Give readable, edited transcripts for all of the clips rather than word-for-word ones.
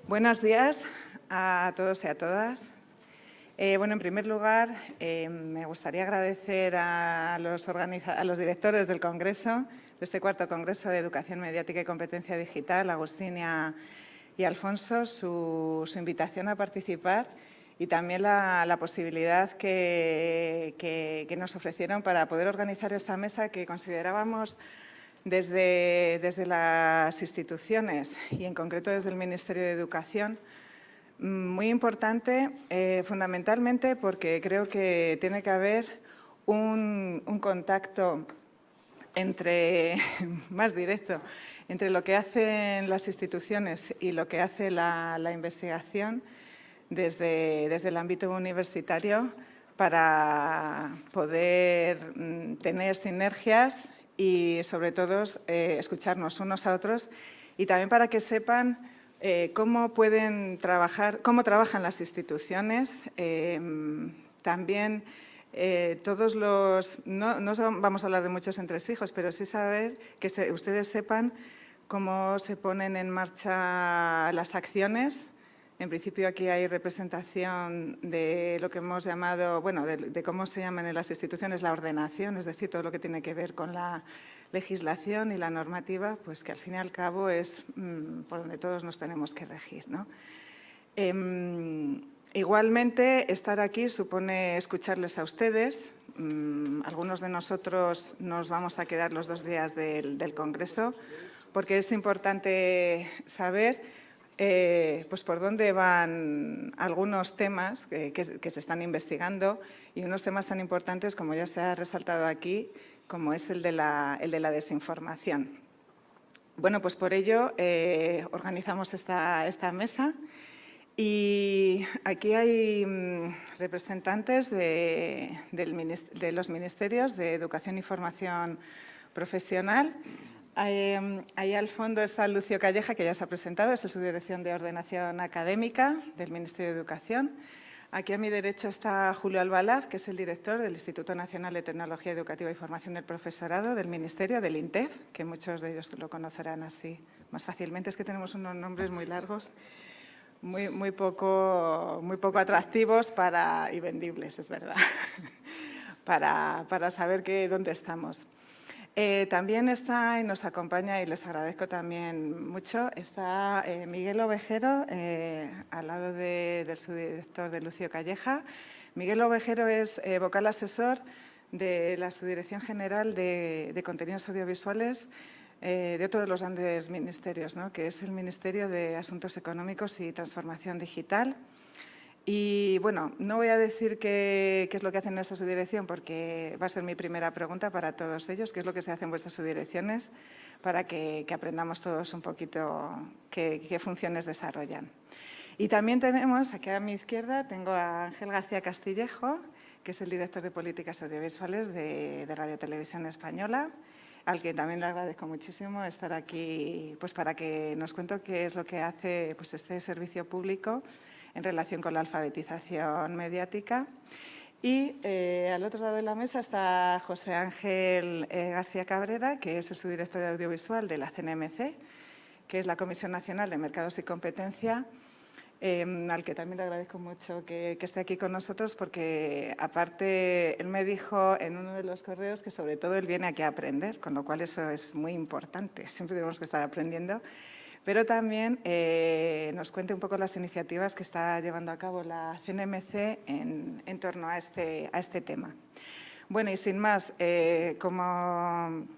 Buenos días a todos y a todas. Bueno, en primer lugar, me gustaría agradecer a los directores del Congreso, de este cuarto Congreso de Educación Mediática y Competencia Digital, Agustín y Alfonso, su invitación a participar y también la posibilidad que nos ofrecieron para poder organizar esta mesa que considerábamos desde las instituciones y en concreto desde el Ministerio de Educación muy importante, fundamentalmente porque creo que tiene que haber un contacto más directo entre lo que hacen las instituciones y lo que hace la investigación desde el ámbito universitario para poder tener sinergias y, sobre todo, escucharnos unos a otros y también para que sepan cómo trabajan las instituciones. También no vamos a hablar de muchos entresijos, pero sí saber que ustedes sepan cómo se ponen en marcha las acciones. En principio, aquí hay representación de lo que hemos llamado, bueno, de cómo se llaman en las instituciones la ordenación, es decir, todo lo que tiene que ver con la legislación y la normativa, pues que al fin y al cabo es por donde todos nos tenemos que regir, ¿no? Igualmente, estar aquí supone escucharles a ustedes. Algunos de nosotros nos vamos a quedar los 2 días del Congreso porque es importante saber pues por dónde van algunos temas que se están investigando y unos temas tan importantes como ya se ha resaltado aquí, como es el de la desinformación. Bueno, pues por ello organizamos esta mesa y aquí hay representantes de los ministerios de Educación y Formación Profesional. Ahí al fondo está Lucio Calleja, que ya se ha presentado, es de su Dirección de Ordenación Académica del Ministerio de Educación. Aquí a mi derecha está Julio Albalaz, que es el director del Instituto Nacional de Tecnología Educativa y Formación del Profesorado del Ministerio, del INTEF, que muchos de ellos lo conocerán así más fácilmente. Es que tenemos unos nombres muy largos, muy poco atractivos y vendibles, es verdad, para saber dónde estamos. También está y nos acompaña, y les agradezco también mucho, está Miguel Ovejero, al lado del subdirector de Lucio Calleja. Miguel Ovejero es vocal asesor de la Subdirección General de Contenidos Audiovisuales de otro de los grandes ministerios, ¿no?, que es el Ministerio de Asuntos Económicos y Transformación Digital. Y, bueno, no voy a decir qué es lo que hacen en esta subdirección porque va a ser mi primera pregunta para todos ellos, qué es lo que se hace en vuestras subdirecciones para que aprendamos todos un poquito qué funciones desarrollan. Y también tenemos, aquí a mi izquierda, tengo a Ángel García Castillejo, que es el director de Políticas Audiovisuales de Radio Televisión Española, al que también le agradezco muchísimo estar aquí pues para que nos cuente qué es lo que hace pues este servicio público en relación con la alfabetización mediática. Y al otro lado de la mesa está José Ángel García Cabrera, que es el subdirector de audiovisual de la CNMC, que es la Comisión Nacional de Mercados y Competencia, al que también le agradezco mucho que esté aquí con nosotros porque, aparte, él me dijo en uno de los correos que sobre todo él viene aquí a aprender, con lo cual eso es muy importante, siempre tenemos que estar aprendiendo. Pero también nos cuente un poco las iniciativas que está llevando a cabo la CNMC en torno a este tema. Bueno, y sin más, como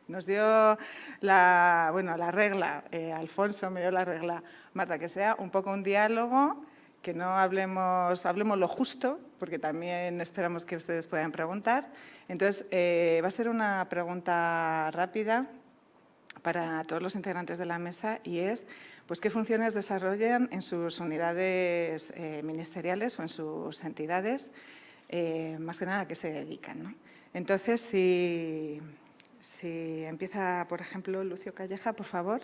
nos dio la regla, Alfonso me dio la regla, Marta, que sea un poco un diálogo, que no hablemos lo justo, porque también esperamos que ustedes puedan preguntar. Entonces, va a ser una pregunta rápida para todos los integrantes de la mesa y es pues, qué funciones desarrollan en sus unidades ministeriales o en sus entidades, más que nada a qué se dedican, ¿no? Entonces, si empieza, por ejemplo, Lucio Calleja, por favor.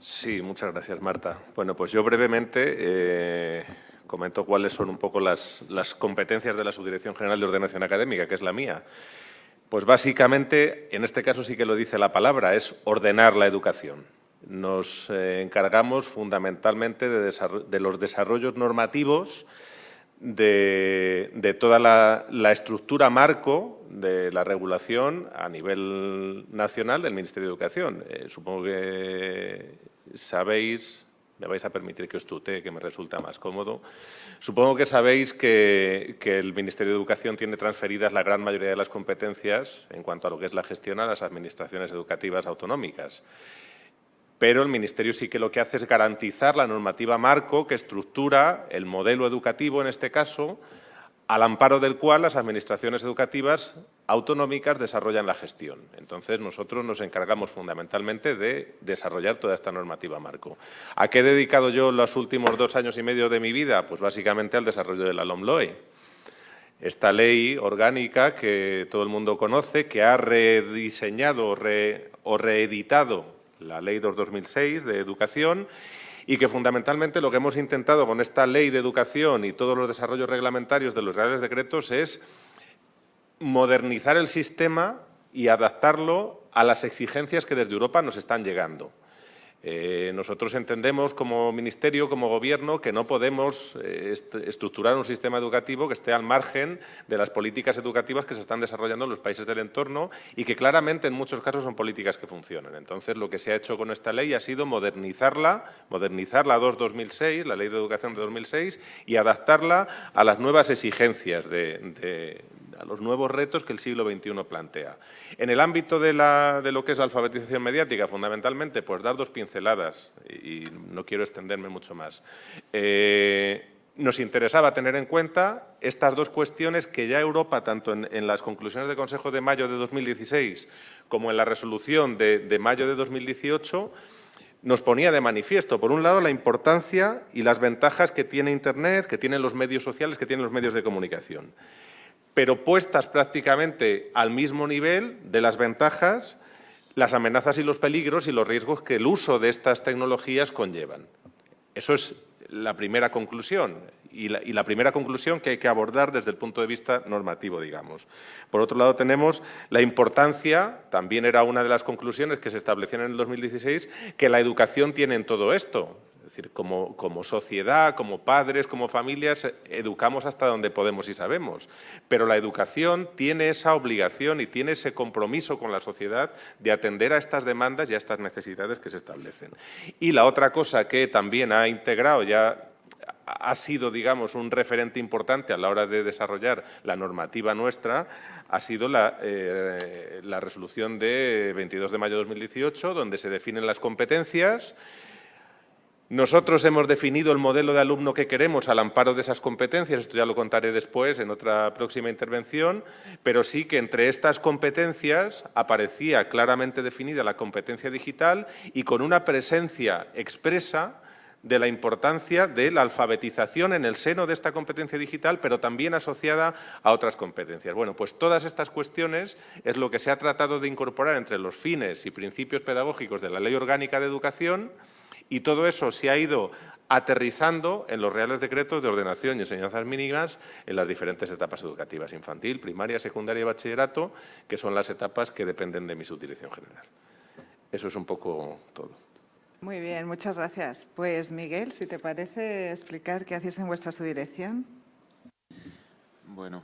Sí, muchas gracias, Marta. Bueno, pues yo brevemente comento cuáles son un poco las competencias de la Subdirección General de Ordenación Académica, que es la mía. Pues básicamente, en este caso sí que lo dice la palabra, es ordenar la educación. Nos encargamos fundamentalmente de los desarrollos normativos de toda la estructura marco de la regulación a nivel nacional del Ministerio de Educación. Supongo que sabéis, me vais a permitir que os tutee, que me resulta más cómodo. Supongo que sabéis que el Ministerio de Educación tiene transferidas la gran mayoría de las competencias en cuanto a lo que es la gestión a las administraciones educativas autonómicas. Pero el Ministerio sí que lo que hace es garantizar la normativa marco que estructura el modelo educativo, en este caso, al amparo del cual las administraciones educativas autonómicas desarrollan la gestión. Entonces, nosotros nos encargamos fundamentalmente de desarrollar toda esta normativa marco. ¿A qué he dedicado yo los últimos 2 años y medio de mi vida? Pues básicamente al desarrollo de la LOMLOE. Esta ley orgánica que todo el mundo conoce, que ha rediseñado o reeditado la Ley 2/2006 de Educación, y que fundamentalmente lo que hemos intentado con esta Ley de Educación y todos los desarrollos reglamentarios de los Reales Decretos es modernizar el sistema y adaptarlo a las exigencias que desde Europa nos están llegando. Nosotros entendemos como Ministerio, como Gobierno, que no podemos estructurar un sistema educativo que esté al margen de las políticas educativas que se están desarrollando en los países del entorno y que claramente en muchos casos son políticas que funcionan. Entonces, lo que se ha hecho con esta ley ha sido modernizar la 2/2006, la Ley de Educación de 2006, y adaptarla a las nuevas exigencias a los nuevos retos que el siglo XXI plantea. En el ámbito de lo que es la alfabetización mediática, fundamentalmente, pues dar 2 pinceladas, y no quiero extenderme mucho más. Nos interesaba tener en cuenta estas 2 cuestiones que ya Europa, tanto en las conclusiones del Consejo de mayo de 2016 como en la resolución de mayo de 2018, nos ponía de manifiesto, por un lado, la importancia y las ventajas que tiene Internet, que tienen los medios sociales, que tienen los medios de comunicación, pero puestas prácticamente al mismo nivel de las ventajas, las amenazas y los peligros y los riesgos que el uso de estas tecnologías conllevan. Eso es la primera conclusión y la primera conclusión que hay que abordar desde el punto de vista normativo, digamos. Por otro lado, tenemos la importancia, también era una de las conclusiones que se establecieron en el 2016, que la educación tiene en todo esto. Es decir, como sociedad, como padres, como familias, educamos hasta donde podemos y sabemos. Pero la educación tiene esa obligación y tiene ese compromiso con la sociedad de atender a estas demandas y a estas necesidades que se establecen. Y la otra cosa que también ha integrado, ya ha sido, digamos, un referente importante a la hora de desarrollar la normativa nuestra, ha sido la resolución de 22 de mayo de 2018, donde se definen las competencias. Nosotros hemos definido el modelo de alumno que queremos al amparo de esas competencias, esto ya lo contaré después en otra próxima intervención, pero sí que entre estas competencias aparecía claramente definida la competencia digital y con una presencia expresa de la importancia de la alfabetización en el seno de esta competencia digital, pero también asociada a otras competencias. Bueno, pues todas estas cuestiones es lo que se ha tratado de incorporar entre los fines y principios pedagógicos de la Ley Orgánica de Educación, y todo eso se ha ido aterrizando en los Reales Decretos de Ordenación y Enseñanzas Mínimas en las diferentes etapas educativas, infantil, primaria, secundaria y bachillerato, que son las etapas que dependen de mi subdirección general. Eso es un poco todo. Muy bien, muchas gracias. Pues, Miguel, si te parece explicar qué hacéis en vuestra subdirección. Bueno,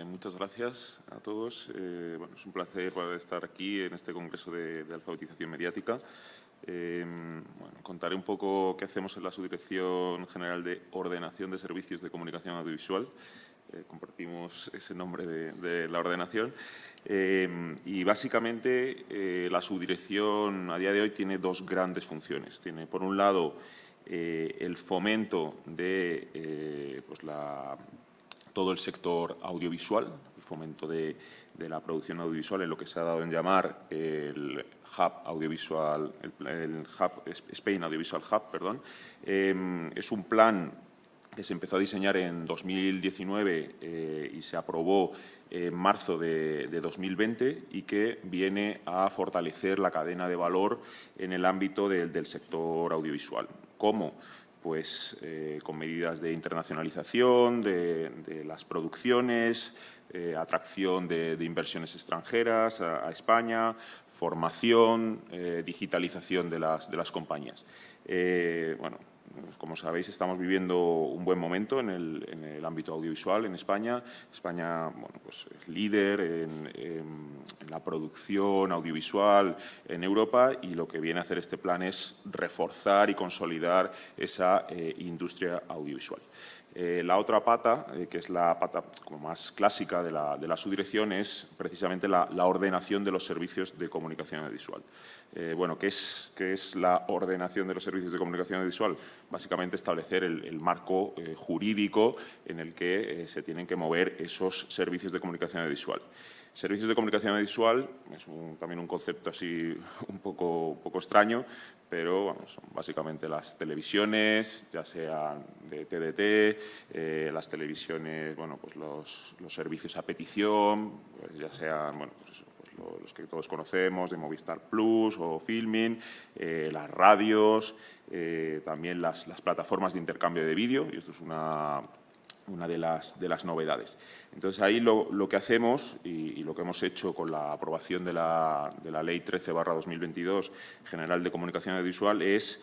muchas gracias a todos. Bueno, es un placer poder estar aquí en este Congreso de Alfabetización Mediática. Bueno, contaré un poco qué hacemos en la Subdirección General de Ordenación de Servicios de Comunicación Audiovisual. Compartimos ese nombre de la ordenación. Y básicamente la subdirección a día de hoy tiene 2 grandes funciones. Tiene, por un lado, el fomento de todo el sector audiovisual, el fomento de la producción audiovisual en lo que se ha dado en llamar el Hub Audiovisual, el Spain Audiovisual Hub, perdón. Es un plan que se empezó a diseñar en 2019 y se aprobó en marzo de 2020 y que viene a fortalecer la cadena de valor en el ámbito del sector audiovisual. ¿Cómo? pues, con medidas de internacionalización de las producciones, atracción de inversiones extranjeras a España, formación, digitalización de las compañías. Bueno, como sabéis, estamos viviendo un buen momento en el ámbito audiovisual en España. España, bueno, pues es líder en la producción audiovisual en Europa, y lo que viene a hacer este plan es reforzar y consolidar esa industria audiovisual. La otra pata, que es la pata como más clásica de la subdirección, es precisamente la ordenación de los servicios de comunicación audiovisual. Bueno, ¿qué es la ordenación de los servicios de comunicación audiovisual? Básicamente establecer el marco jurídico en el que se tienen que mover esos servicios de comunicación audiovisual. Servicios de comunicación audiovisual es también un concepto así un poco extraño, pero bueno, son básicamente las televisiones, ya sean de TDT, las televisiones, bueno, pues los servicios a petición, pues ya sean, bueno, pues eso, pues los que todos conocemos, de Movistar Plus o Filmin, las radios, también las plataformas de intercambio de vídeo, y esto es una de las novedades. Entonces, ahí lo que hacemos y lo que hemos hecho con la aprobación de la Ley 13/2022 General de Comunicación Audiovisual es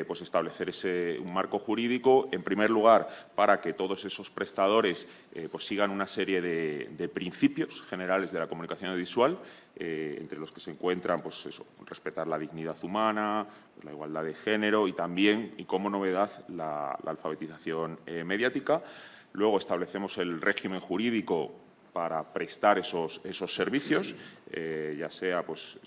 pues establecer un marco jurídico, en primer lugar, para que todos esos prestadores pues sigan una serie de principios generales de la comunicación audiovisual, entre los que se encuentran pues eso, respetar la dignidad humana, pues la igualdad de género y también, y como novedad, la alfabetización mediática. Luego establecemos el régimen jurídico para prestar esos servicios, ya sea pues,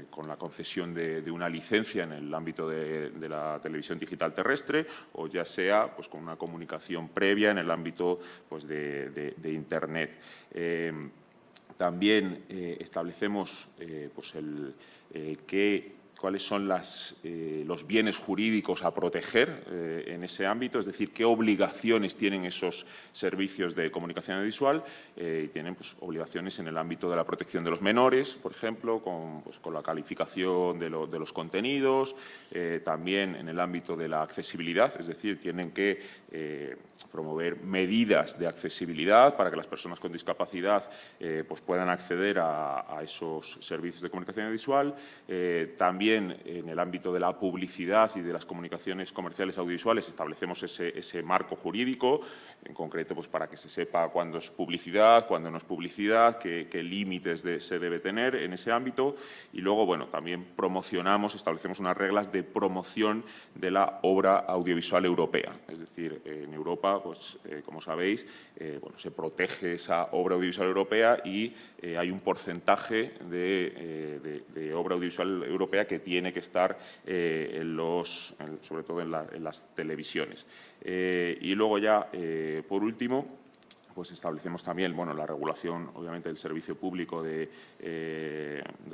con la concesión de una licencia en el ámbito de la televisión digital terrestre, o ya sea pues, con una comunicación previa en el ámbito pues, de Internet. También establecemos pues, cuáles son los bienes jurídicos a proteger en ese ámbito, es decir, qué obligaciones tienen esos servicios de comunicación audiovisual. Tienen pues, obligaciones en el ámbito de la protección de los menores, por ejemplo, con la calificación de los contenidos, también en el ámbito de la accesibilidad, es decir, tienen que promover medidas de accesibilidad para que las personas con discapacidad pues puedan acceder a esos servicios de comunicación audiovisual. También en el ámbito de la publicidad y de las comunicaciones comerciales audiovisuales establecemos ese marco jurídico, en concreto pues para que se sepa cuándo es publicidad, cuándo no es publicidad, qué límites se debe tener en ese ámbito. Y luego, bueno, también establecemos unas reglas de promoción de la obra audiovisual europea. Es decir, en Europa, pues como sabéis, bueno, se protege esa obra audiovisual europea y hay un porcentaje de obra audiovisual europea que tiene que estar sobre todo en las televisiones. Y luego ya, por último, pues establecemos también bueno, la regulación, obviamente, del servicio público de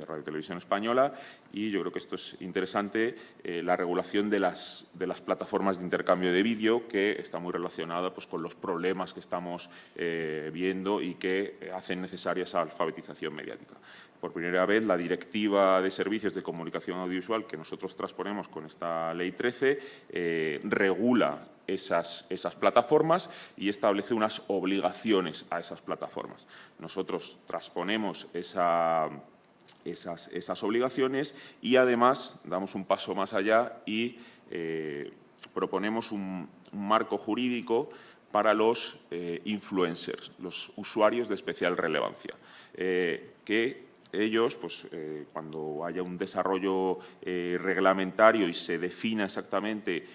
Radio y Televisión Española, y yo creo que esto es interesante, la regulación de las plataformas de intercambio de vídeo, que está muy relacionada pues, con los problemas que estamos viendo y que hacen necesaria esa alfabetización mediática. Por primera vez, la Directiva de Servicios de Comunicación Audiovisual, que nosotros transponemos con esta Ley 13, regula esas plataformas y establece unas obligaciones a esas plataformas. Nosotros transponemos esas obligaciones y, además, damos un paso más allá y proponemos un marco jurídico para los influencers, los usuarios de especial relevancia, que ellos, pues, cuando haya un desarrollo reglamentario y se defina exactamente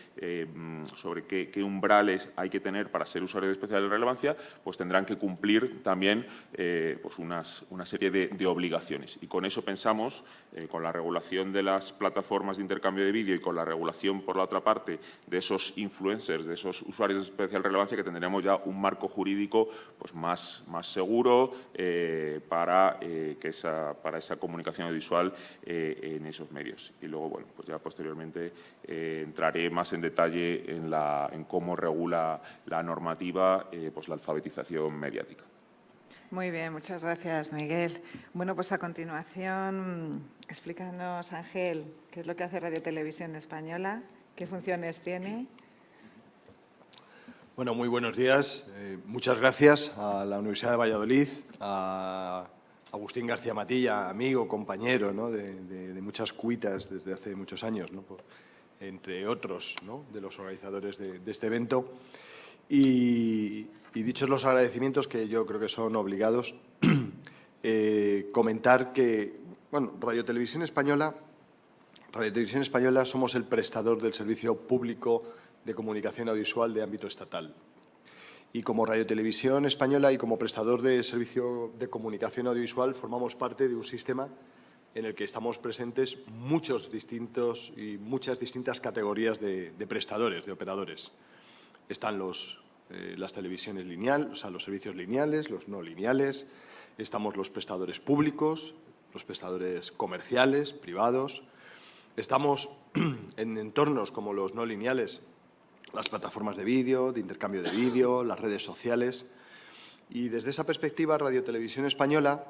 sobre qué umbrales hay que tener para ser usuario de especial relevancia, pues tendrán que cumplir también pues una serie de obligaciones. Y con eso pensamos, con la regulación de las plataformas de intercambio de vídeo y con la regulación, por la otra parte, de esos influencers, de esos usuarios de especial relevancia, que tendremos ya un marco jurídico pues, más seguro para esa comunicación audiovisual en esos medios. Y luego, bueno, pues ya posteriormente entraré más en detalle en cómo regula la normativa pues la alfabetización mediática. Muy bien, muchas gracias, Miguel. Bueno, pues a continuación, explícanos, Ángel, qué es lo que hace Radio Televisión Española, qué funciones tiene. Bueno, muy buenos días. Muchas gracias a la Universidad de Valladolid, a Agustín García Matilla, amigo, compañero, ¿no?, de muchas cuitas desde hace muchos años, ¿no?, entre otros, ¿no?, de los organizadores de este evento. Y dichos los agradecimientos, que yo creo que son obligados, comentar que, bueno, Radio Televisión Española somos el prestador del servicio público de comunicación audiovisual de ámbito estatal. Y como Radio Televisión Española y como prestador de servicio de comunicación audiovisual formamos parte de un sistema en el que estamos presentes muchas distintas categorías de prestadores, de operadores. Están las televisiones lineales, o sea, los servicios lineales, los no lineales, estamos los prestadores públicos, los prestadores comerciales, privados. Estamos en entornos como los no lineales, las plataformas de vídeo, de intercambio de vídeo, las redes sociales. Y desde esa perspectiva, Radio Televisión Española,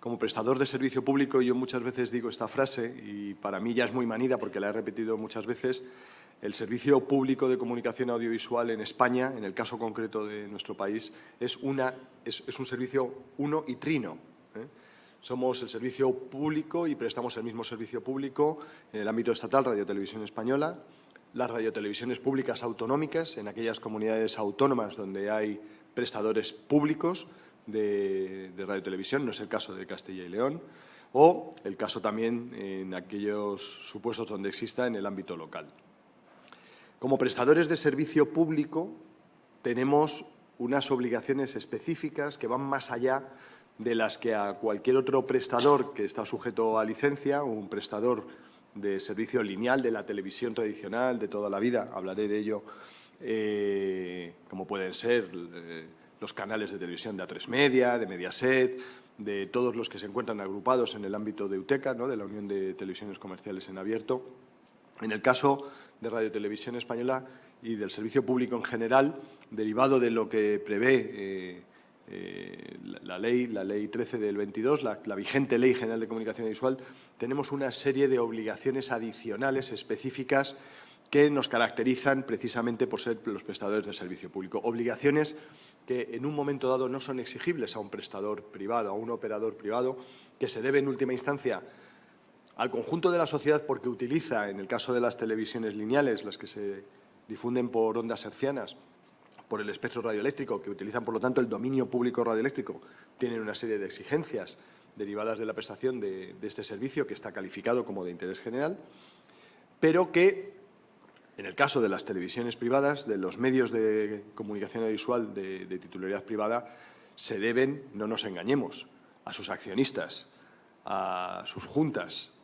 como prestador de servicio público, yo muchas veces digo esta frase, y para mí ya es muy manida porque la he repetido muchas veces: el servicio público de comunicación audiovisual en España, en el caso concreto de nuestro país, es un servicio uno y trino, ¿eh? Somos el servicio público y prestamos el mismo servicio público en el ámbito estatal, Radio Televisión Española, las radiotelevisiones públicas autonómicas, en aquellas comunidades autónomas donde hay prestadores públicos de radiotelevisión, no es el caso de Castilla y León, o el caso también en aquellos supuestos donde exista en el ámbito local. Como prestadores de servicio público tenemos unas obligaciones específicas que van más allá de las que a cualquier otro prestador que está sujeto a licencia, un prestador de servicio lineal de la televisión tradicional de toda la vida, hablaré de ello, como pueden ser los canales de televisión de A3 Media, de Mediaset, de todos los que se encuentran agrupados en el ámbito de UTECA, ¿no?, de la Unión de Televisiones Comerciales en Abierto. En el caso de Radio Televisión Española y del servicio público en general, derivado de lo que prevé la ley 13 del 22, la vigente Ley General de Comunicación Audiovisual, tenemos una serie de obligaciones adicionales específicas que nos caracterizan precisamente por ser los prestadores de servicio público. Obligaciones que en un momento dado no son exigibles a un prestador privado, a un operador privado, que se debe en última instancia al conjunto de la sociedad porque utiliza, en el caso de las televisiones lineales, las que se difunden por ondas hercianas, por el espectro radioeléctrico, que utilizan, por lo tanto, el dominio público radioeléctrico, tienen una serie de exigencias derivadas de la prestación de este servicio, que está calificado como de interés general, pero que, en el caso de las televisiones privadas, de los medios de comunicación audiovisual de titularidad privada, se deben, no nos engañemos, a sus accionistas, a sus juntas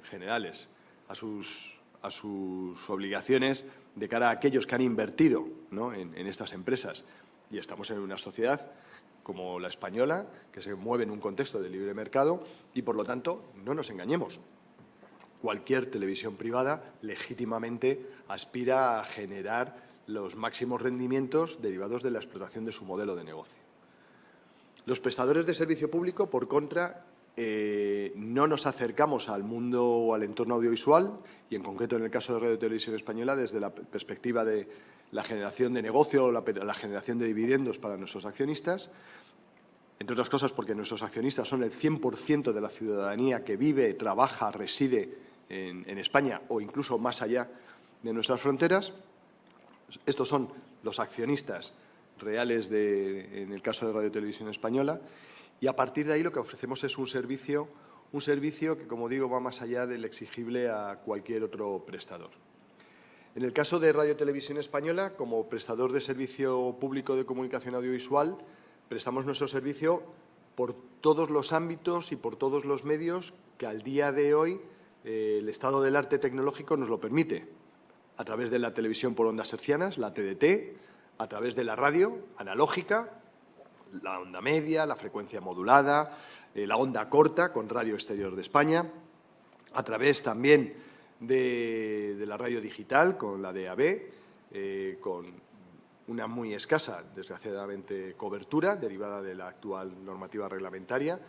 generales, a sus obligaciones de cara a aquellos que han invertido, ¿no?, en estas empresas. Y estamos en una sociedad como la española, que se mueve en un contexto de libre mercado y, por lo tanto, no nos engañemos. Cualquier televisión privada legítimamente aspira a generar los máximos rendimientos derivados de la explotación de su modelo de negocio. Los prestadores de servicio público, por contra, no nos acercamos al mundo o al entorno audiovisual y, en concreto, en el caso de Radio Televisión Española, desde la perspectiva de la generación de negocio o la generación de dividendos para nuestros accionistas, entre otras cosas porque nuestros accionistas son el 100% de la ciudadanía que vive, trabaja, reside en España o incluso más allá de nuestras fronteras. Estos son los accionistas reales en el caso de Radio Televisión Española. Y a partir de ahí lo que ofrecemos es un servicio que, como digo, va más allá del exigible a cualquier otro prestador. En el caso de Radio Televisión Española, como prestador de servicio público de comunicación audiovisual, prestamos nuestro servicio por todos los ámbitos y por todos los medios que al día de hoy el estado del arte tecnológico nos lo permite. A través de la televisión por ondas hercianas, la TDT, a través de la radio analógica, la onda media, la frecuencia modulada, la onda corta con Radio Exterior de España, a través también de la radio digital con la DAB, con una muy escasa, desgraciadamente, cobertura derivada de la actual normativa reglamentaria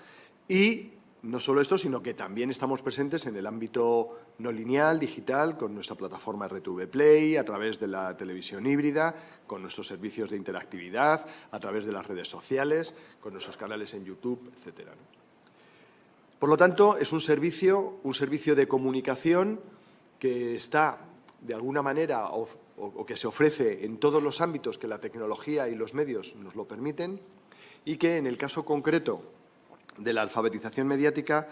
y no solo esto, sino que también estamos presentes en el ámbito no lineal, digital, con nuestra plataforma RTV Play, a través de la televisión híbrida, con nuestros servicios de interactividad, a través de las redes sociales, con nuestros canales en YouTube, etcétera. Por lo tanto, es un servicio de comunicación que está, de alguna manera, o que se ofrece en todos los ámbitos que la tecnología y los medios nos lo permiten, y que, en el caso concreto de la alfabetización mediática,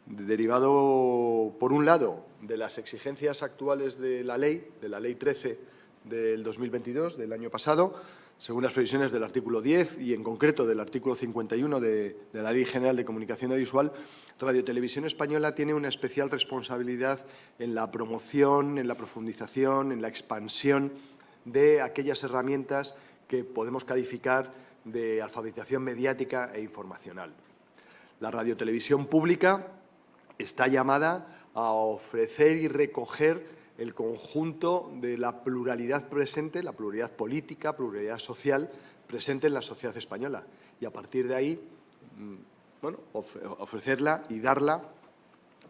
derivado, por un lado, de las exigencias actuales de la Ley 13 del 2022, del año pasado, según las previsiones del artículo 10 y, en concreto, del artículo 51 de la Ley General de Comunicación Audiovisual, Radio Televisión Española tiene una especial responsabilidad en la promoción, en la profundización, en la expansión de aquellas herramientas que podemos calificar de alfabetización mediática e informacional. La radiotelevisión pública está llamada a ofrecer y recoger el conjunto de la pluralidad presente, la pluralidad política, pluralidad social presente en la sociedad española. Y a partir de ahí, ofrecerla y darla,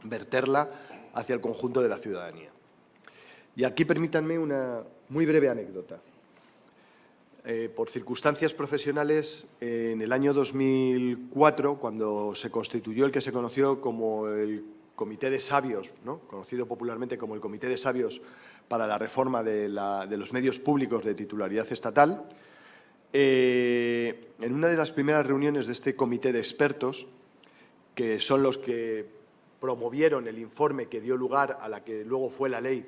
verterla hacia el conjunto de la ciudadanía. Y aquí permítanme una muy breve anécdota. Por circunstancias profesionales, en el año 2004, cuando se constituyó el que se conoció como el Comité de Sabios, ¿no?, conocido popularmente como el Comité de Sabios para la reforma de los medios públicos de titularidad estatal, en una de las primeras reuniones de este comité de expertos, que son los que promovieron el informe que dio lugar a la que luego fue la Ley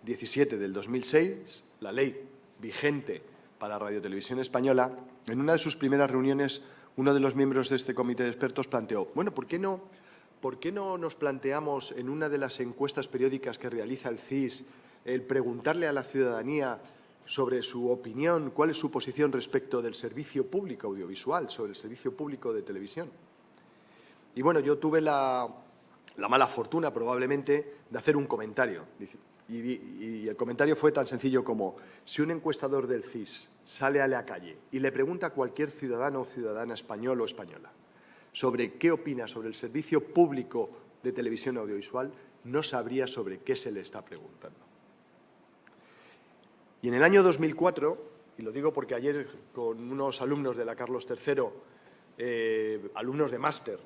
17 del 2006, la ley vigente para Radio Televisión Española, en una de sus primeras reuniones, uno de los miembros de este comité de expertos planteó, bueno, ¿por qué no nos planteamos en una de las encuestas periódicas que realiza el CIS el preguntarle a la ciudadanía sobre su opinión, cuál es su posición respecto del servicio público audiovisual, sobre el servicio público de televisión? Y bueno, yo tuve la mala fortuna, probablemente, de hacer un comentario. Y el comentario fue tan sencillo como: si un encuestador del CIS sale a la calle y le pregunta a cualquier ciudadano o ciudadana español o española sobre qué opina sobre el servicio público de televisión audiovisual, no sabría sobre qué se le está preguntando. Y en el año 2004, y lo digo porque ayer con unos alumnos de la Carlos III, alumnos de máster,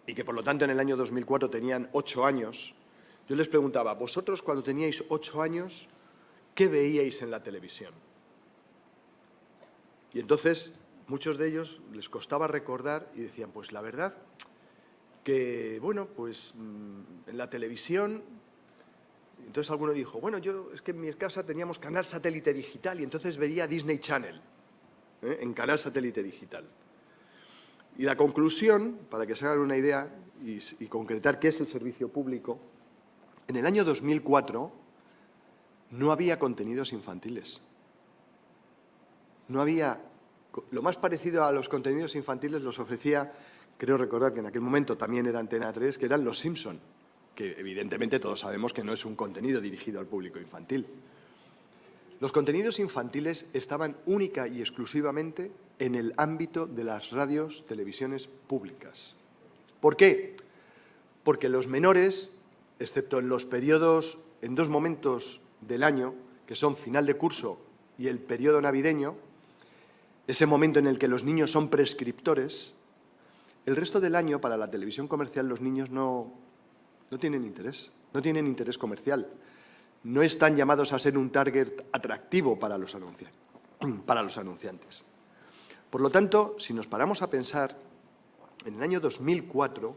y que por lo tanto en el año 2004 tenían 8 años, yo les preguntaba, vosotros cuando teníais 8 años, ¿qué veíais en la televisión? Y entonces muchos de ellos les costaba recordar y decían, pues la verdad que, bueno, pues en la televisión. Entonces alguno dijo, bueno, es que en mi casa teníamos canal satélite digital y entonces veía Disney Channel, en canal satélite digital. Y la conclusión, para que se hagan una idea y concretar qué es el servicio público, en el año 2004 no había contenidos infantiles. No había. Lo más parecido a los contenidos infantiles los ofrecía, creo recordar que en aquel momento también era Antena 3, que eran Los Simpson, que evidentemente todos sabemos que no es un contenido dirigido al público infantil. Los contenidos infantiles estaban única y exclusivamente en el ámbito de las radios, televisiones públicas. ¿Por qué? Porque los menores, excepto en los periodos, en 2 momentos del año, que son final de curso y el periodo navideño, ese momento en el que los niños son prescriptores, el resto del año para la televisión comercial los niños no tienen interés comercial. No están llamados a ser un target atractivo para los anunciantes. Por lo tanto, si nos paramos a pensar, en el año 2004,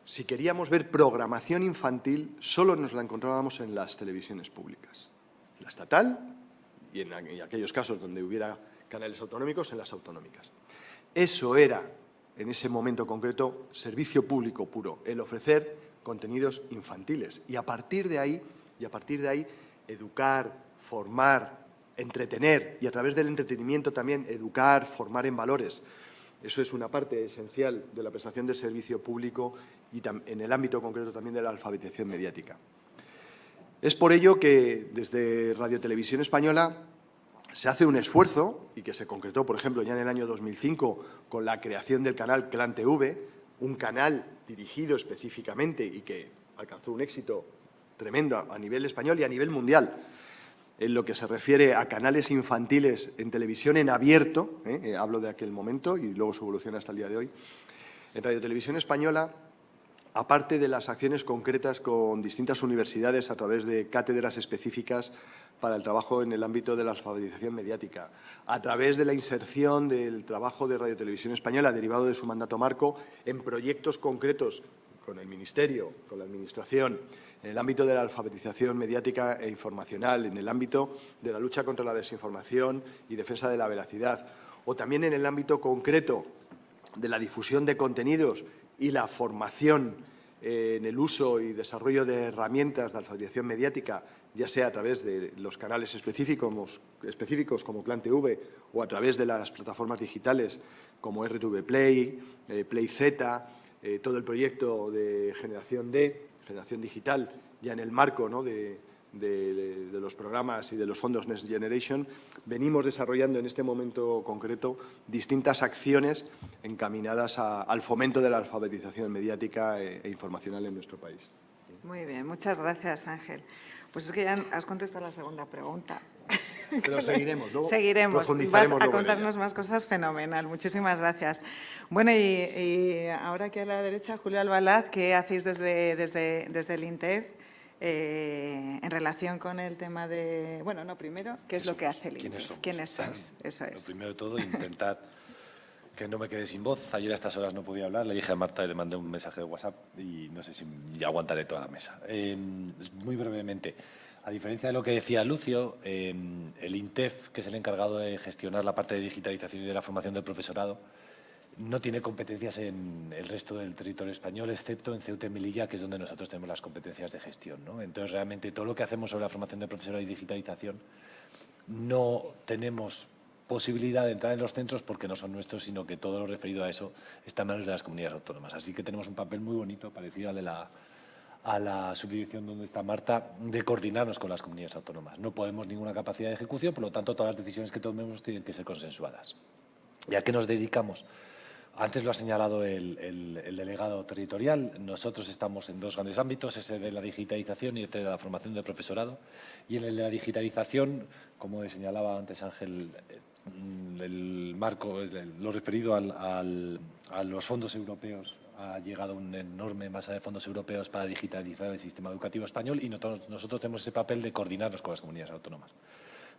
si queríamos ver programación infantil, solo nos la encontrábamos en las televisiones públicas. En la estatal y en aquellos casos donde hubiera canales autonómicos, en las autonómicas. Eso era, en ese momento concreto, servicio público puro, el ofrecer contenidos infantiles. Y a partir de ahí, educar, formar, entretener y a través del entretenimiento también educar, formar en valores. Eso es una parte esencial de la prestación del servicio público y en el ámbito concreto también de la alfabetización mediática. Es por ello que desde Radio Televisión Española se hace un esfuerzo, y que se concretó, por ejemplo, ya en el año 2005 con la creación del canal Clan TV, un canal dirigido específicamente y que alcanzó un éxito tremendo a nivel español y a nivel mundial en lo que se refiere a canales infantiles en televisión en abierto, hablo de aquel momento y luego su evolución hasta el día de hoy. En Radio Televisión Española, aparte de las acciones concretas con distintas universidades a través de cátedras específicas para el trabajo en el ámbito de la alfabetización mediática, a través de la inserción del trabajo de Radio Televisión Española derivado de su mandato marco en proyectos concretos con el Ministerio, con la Administración, en el ámbito de la alfabetización mediática e informacional, en el ámbito de la lucha contra la desinformación y defensa de la veracidad, o también en el ámbito concreto de la difusión de contenidos y la formación en el uso y desarrollo de herramientas de alfabetización mediática, ya sea a través de los canales específicos como Clan TV o a través de las plataformas digitales como RTV Play, Play Z, todo el proyecto de Generación D, Generación Digital, ya en el marco, ¿no?, de los programas y de los fondos Next Generation, venimos desarrollando en este momento concreto distintas acciones encaminadas al fomento de la alfabetización mediática e informacional en nuestro país. Muy bien, muchas gracias, Ángel. Pues es que ya has contestado la segunda pregunta. Pero seguiremos, luego seguiremos. profundizaremos Vas a luego en contarnos ella. más cosas, fenomenal. Muchísimas gracias. Bueno, y ahora aquí a la derecha, Julio Albalaz, ¿qué hacéis desde el INTEF en relación con el tema de… Bueno, no, primero, ¿qué es lo que hace el INTEF? ¿Quiénes sois? Eso es. Lo primero de todo, intentar que no me quede sin voz. Ayer a estas horas no podía hablar, le dije a Marta y le mandé un mensaje de WhatsApp y no sé si ya aguantaré toda la mesa. Muy brevemente, a diferencia de lo que decía Lucio, el INTEF, que es el encargado de gestionar la parte de digitalización y de la formación del profesorado, no tiene competencias en el resto del territorio español, excepto en Ceuta y Melilla, que es donde nosotros tenemos las competencias de gestión, ¿no? Entonces, realmente, todo lo que hacemos sobre la formación del profesorado y digitalización no tenemos posibilidad de entrar en los centros porque no son nuestros, sino que todo lo referido a eso está en manos de las comunidades autónomas. Así que tenemos un papel muy bonito, parecido al de a la subdirección donde está Marta, de coordinarnos con las comunidades autónomas. No podemos ninguna capacidad de ejecución, por lo tanto, todas las decisiones que tomemos tienen que ser consensuadas. ¿Y a qué nos dedicamos? Antes lo ha señalado el delegado territorial. Nosotros estamos en dos grandes ámbitos, ese de la digitalización y este de la formación del profesorado. Y en el de la digitalización, como señalaba antes Ángel, el marco, lo referido a los fondos europeos, ha llegado una enorme masa de fondos europeos para digitalizar el sistema educativo español y nosotros tenemos ese papel de coordinarnos con las comunidades autónomas.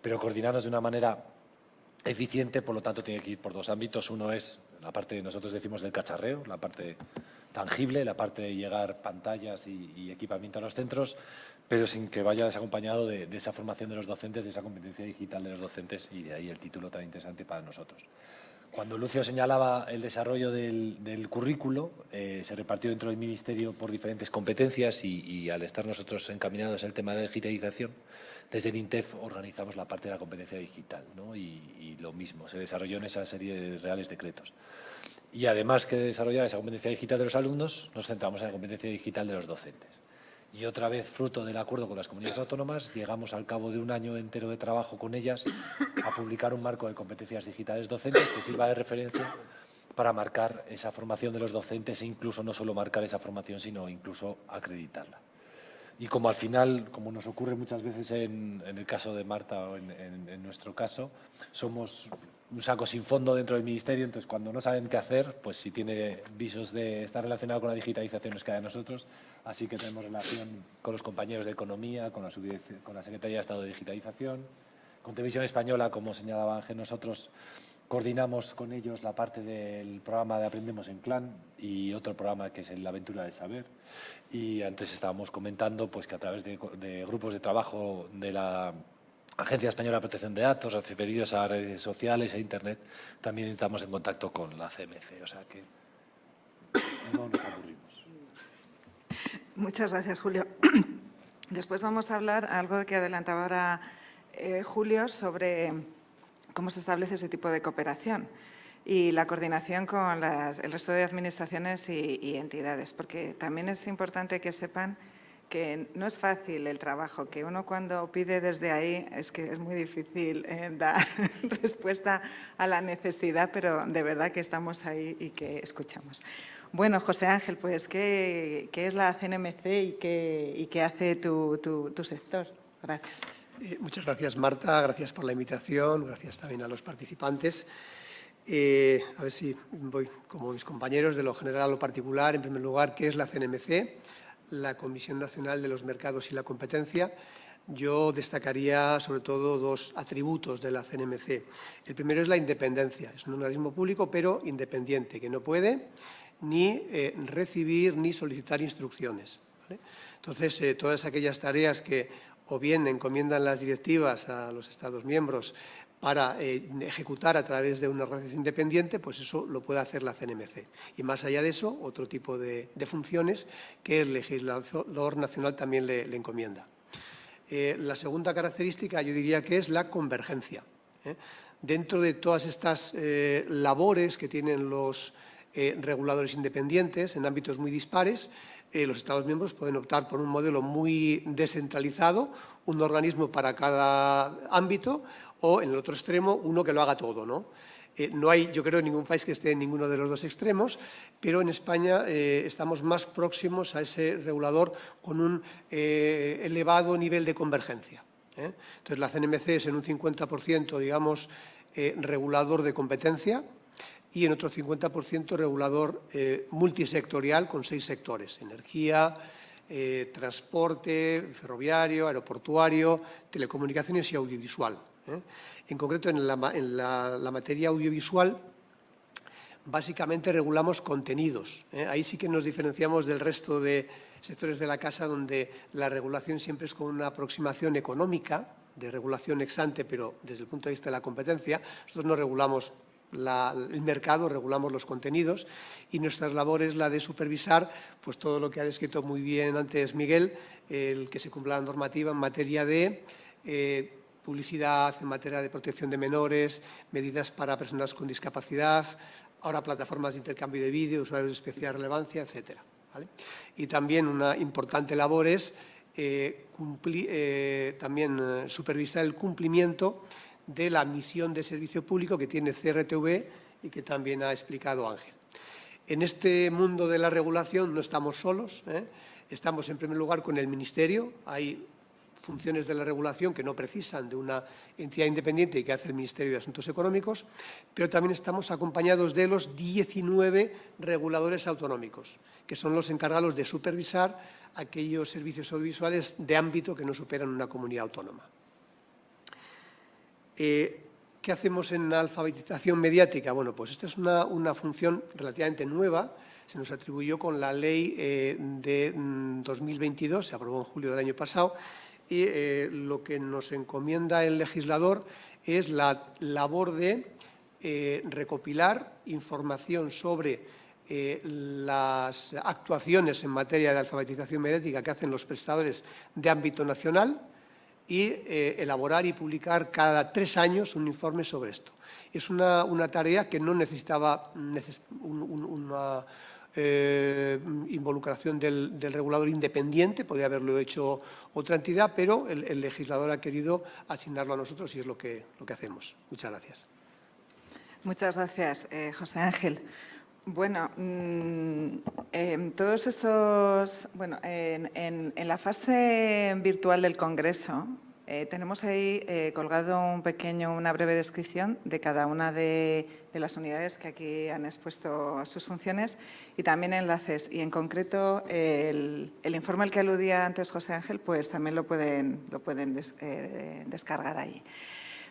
Pero coordinarnos de una manera eficiente, por lo tanto, tiene que ir por dos ámbitos. Uno es la parte que nosotros decimos del cacharreo, la parte tangible, la parte de llegar pantallas y equipamiento a los centros, pero sin que vaya desacompañado de esa formación de los docentes, de esa competencia digital de los docentes, y de ahí el título tan interesante para nosotros. Cuando Lucio señalaba el desarrollo del currículo, se repartió dentro del Ministerio por diferentes competencias y al estar nosotros encaminados en el tema de la digitalización, desde el INTEF organizamos la parte de la competencia digital, ¿no? Y lo mismo, se desarrolló en esa serie de reales decretos. Y además que desarrollar esa competencia digital de los alumnos, nos centramos en la competencia digital de los docentes. Y otra vez, fruto del acuerdo con las comunidades autónomas, llegamos al cabo de un año entero de trabajo con ellas a publicar un marco de competencias digitales docentes que sirva de referencia para marcar esa formación de los docentes e incluso no solo marcar esa formación, sino incluso acreditarla. Y como al final, como nos ocurre muchas veces en el caso de Marta o en nuestro caso, somos un saco sin fondo dentro del Ministerio, entonces cuando no saben qué hacer, pues si tiene visos de estar relacionado con la digitalización nos queda a nosotros, así que tenemos relación con los compañeros de Economía, con la Secretaría de Estado de Digitalización, con Televisión Española, como señalaba Ángel, nosotros coordinamos con ellos la parte del programa de Aprendemos en Clan y otro programa que es La Aventura del Saber. Y antes estábamos comentando pues, que a través de grupos de trabajo de la Agencia Española de Protección de Datos, referidos a redes sociales e Internet, también estamos en contacto con la CMC, o sea que no nos aburrimos. Muchas gracias, Julio. Después vamos a hablar algo que adelantaba ahora Julio sobre cómo se establece ese tipo de cooperación y la coordinación con el resto de administraciones y entidades, porque también es importante que sepan que no es fácil el trabajo, que uno cuando pide desde ahí es que es muy difícil dar respuesta a la necesidad, pero de verdad que estamos ahí y que escuchamos. Bueno, José Ángel, pues, ¿qué es la CNMC y qué hace tu sector? Gracias. Muchas gracias, Marta. Gracias por la invitación. Gracias también a los participantes. A ver si voy, como mis compañeros, de lo general a lo particular. En primer lugar, ¿qué es la CNMC? La Comisión Nacional de los Mercados y la Competencia. Yo destacaría sobre todo dos atributos de la CNMC. El primero es la independencia. Es un organismo público, pero independiente, que no puede ni recibir ni solicitar instrucciones, ¿vale? Entonces, todas aquellas tareas que o bien encomiendan las directivas a los Estados miembros para ejecutar a través de una organización independiente, pues eso lo puede hacer la CNMC. Y más allá de eso, otro tipo de funciones que el legislador nacional también le encomienda. La segunda característica yo diría que es la convergencia. Dentro de todas estas labores que tienen los reguladores independientes en ámbitos muy dispares, los Estados miembros pueden optar por un modelo muy descentralizado, un organismo para cada ámbito, o en el otro extremo uno que lo haga todo, ¿no? No hay, yo creo, ningún país que esté en ninguno de los dos extremos, pero en España estamos más próximos a ese regulador con un elevado nivel de convergencia. Entonces, la CNMC es en un 50%, digamos, regulador de competencia, y en otro 50% regulador multisectorial con 6 sectores: energía, transporte, ferroviario, aeroportuario, telecomunicaciones y audiovisual. En concreto, en la materia audiovisual, básicamente regulamos contenidos. Ahí sí que nos diferenciamos del resto de sectores de la casa, donde la regulación siempre es con una aproximación económica, de regulación ex ante, pero desde el punto de vista de la competencia. Nosotros no regulamos el mercado, regulamos los contenidos, y nuestra labor es la de supervisar pues, todo lo que ha descrito muy bien antes Miguel, el que se cumpla la normativa en materia de publicidad, en materia de protección de menores, medidas para personas con discapacidad, ahora plataformas de intercambio de vídeo, usuarios de especial relevancia, etcétera, ¿vale? Y también una importante labor es también supervisar el cumplimiento de la misión de servicio público que tiene CRTV y que también ha explicado Ángel. En este mundo de la regulación no estamos solos, estamos en primer lugar con el Ministerio. Hay funciones de la regulación que no precisan de una entidad independiente y que hace el Ministerio de Asuntos Económicos, pero también estamos acompañados de los 19 reguladores autonómicos, que son los encargados de supervisar aquellos servicios audiovisuales de ámbito que no superan una comunidad autónoma. ¿Qué hacemos en la alfabetización mediática? Bueno, pues esta es una función relativamente nueva. Se nos atribuyó con la ley de 2022, se aprobó en julio del año pasado, y lo que nos encomienda el legislador es la labor de recopilar información sobre las actuaciones en materia de alfabetización mediática que hacen los prestadores de ámbito nacional, y elaborar y publicar cada 3 años un informe sobre esto. Es una tarea que no necesitaba una involucración del regulador independiente, podría haberlo hecho otra entidad, pero el legislador ha querido asignarlo a nosotros y es lo que hacemos. Muchas gracias. Muchas gracias, José Ángel. Bueno, todos estos, bueno, en la fase virtual del Congreso tenemos ahí colgado una breve descripción de cada una de las unidades que aquí han expuesto sus funciones y también enlaces. Y en concreto el informe al que aludía antes José Ángel, pues también lo pueden descargar ahí.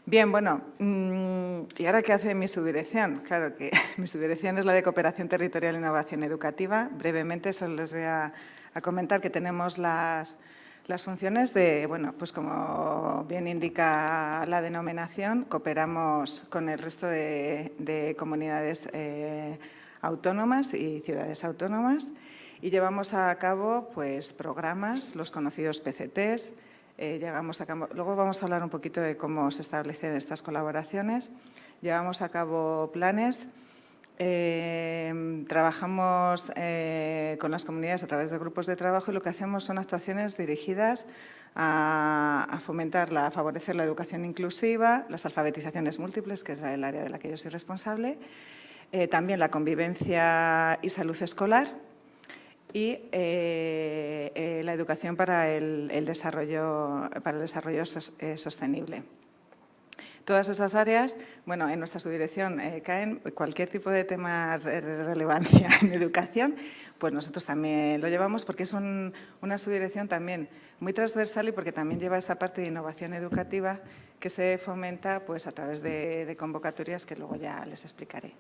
Bien, bueno, ¿y ahora qué hace mi subdirección? Claro que mi subdirección es la de Cooperación Territorial e Innovación Educativa. Brevemente solo les voy a comentar que tenemos las funciones de, bueno, pues como bien indica la denominación, cooperamos con el resto de comunidades autónomas y ciudades autónomas y llevamos a cabo pues programas, los conocidos PCTs. Luego vamos a hablar un poquito de cómo se establecen estas colaboraciones. Llevamos a cabo planes Trabajamos con las comunidades a través de grupos de trabajo y lo que hacemos son actuaciones dirigidas a favorecer la educación inclusiva, las alfabetizaciones múltiples, que es el área de la que yo soy responsable, también la convivencia y salud escolar y la educación para el desarrollo sostenible. Todas esas áreas, bueno, en nuestra subdirección caen cualquier tipo de tema de relevancia en educación, pues nosotros también lo llevamos porque es una subdirección también muy transversal y porque también lleva esa parte de innovación educativa que se fomenta pues, a través de convocatorias que luego ya les explicaré.